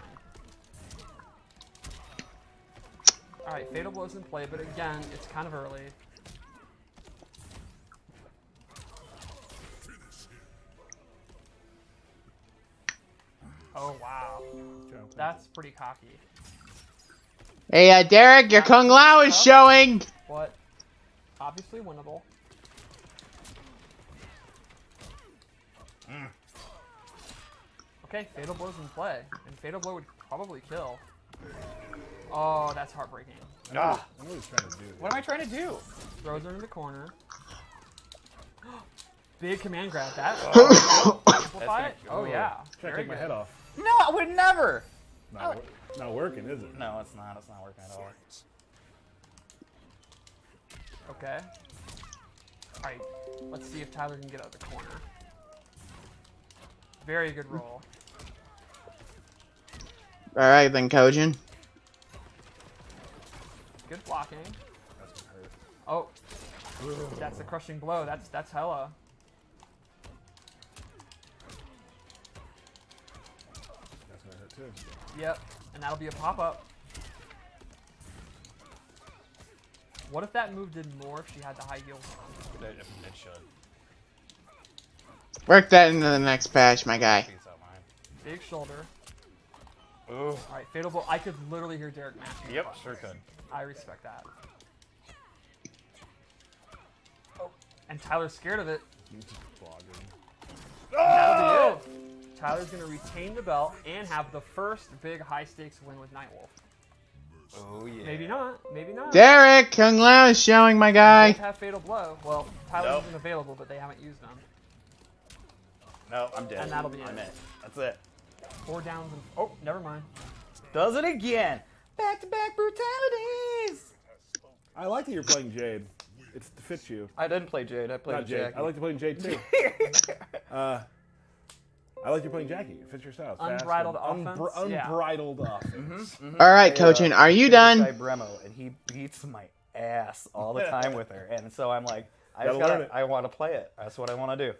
Alright, Fatal Blow's in play, but again, it's kind of early. Oh, wow. That's pretty cocky. Hey, Derek, your Kung Lao is showing! But obviously winnable. Okay, Fatal Blow's in play, and Fatal Blow would probably kill. Oh, that's heartbreaking. I know what he's trying to do. What am I trying to do? Throws her in the corner. Big command grab. That. Amplify it? Oh, yeah. Trying to Very take my good. head off. No, I would never. Not working, is it? No, it's not. It's not working at all. Okay. Alright, let's see if Tyler can get out of the corner. Very good roll. Alright then, Kojin. Good blocking. That's gonna hurt. Oh, that's a crushing blow. That's hella. That's gonna hurt too. Yep, and that'll be a pop-up. What if that move did more if she had the high heels on? It should. Work that into the next patch, my guy. Piece out mine. Big shoulder. Ooh. Alright, Fatal Blow. I could literally hear Derek mashing. Yep, sure could. I respect that. Oh, and Tyler's scared of it. He's just blogging. That'll be it. Tyler's going to retain the belt and have the first big high-stakes win with Nightwolf. Oh yeah. Maybe not. Maybe not. Derek, Kung Lao is showing, my guy. Both have Fatal Blow. Well, Tyler's isn't available, but they haven't used them. No, I'm dead. And that'll be I'm it. it. That's it. 4 downs and... Oh, never mind. Does it again. Back-to-back brutalities. I like that you're playing Jade. It fits you. I didn't play Jade. I played Not Jade. Jackie. I like to play Jade too. I like you playing Jackie. It fits your style. Fast Unbridled and offense? Yeah. Unbridled offense. Alright, Kojin, are you This guy done? Bremo, and he beats my ass all the time with her, and so I'm like, Gotta learn it. I want to play it. That's what I want to do.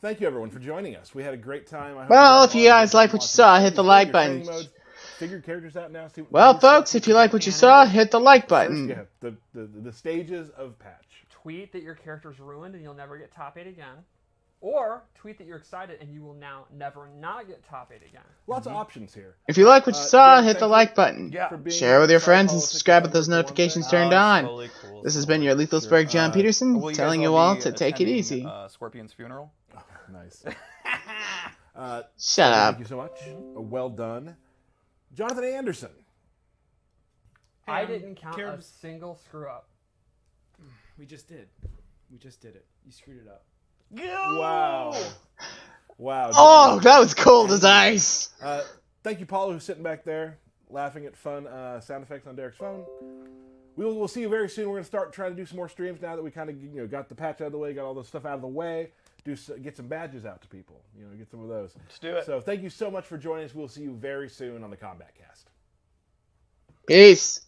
Thank you, everyone, for joining us. We had a great time. I hope Well, if had you a lot of guys fun like what you watching saw, the hit the training like training button. mode. Figure your characters out now. See Well, what folks, if you like what you saw, hit the like button. Yeah, the stages of patch. Tweet that your character's ruined and you'll never get top 8 again. Or tweet that you're excited and you will now never not get top 8 again. Lots of options here. If you like what you saw, Derek, hit the thank like you button. Yeah. for being Share with your Side friends and Politics subscribe with Number those 1. notifications Oh, turned it's on. totally cool. This has been your Lethalsburg John Peterson, Will telling guys you all be to take it attending, easy. Scorpion's funeral. Nice. Shut up. Thank you so much. Well done. Jonathan Anderson. I didn't count a Caribs- single screw up. We just did. We just did it. You screwed it up. Wow. Wow. Oh, that was cold as ice. Thank you, Paula, who's sitting back there laughing at fun sound effects on Derek's phone. We'll see you very soon. We're going to start trying to do some more streams now that we kind of got the patch out of the way, got all the stuff out of the way. Get some badges out to people. Get some of those. Let's do it. So thank you so much for joining us. We'll see you very soon on the Kombat Cast. Peace.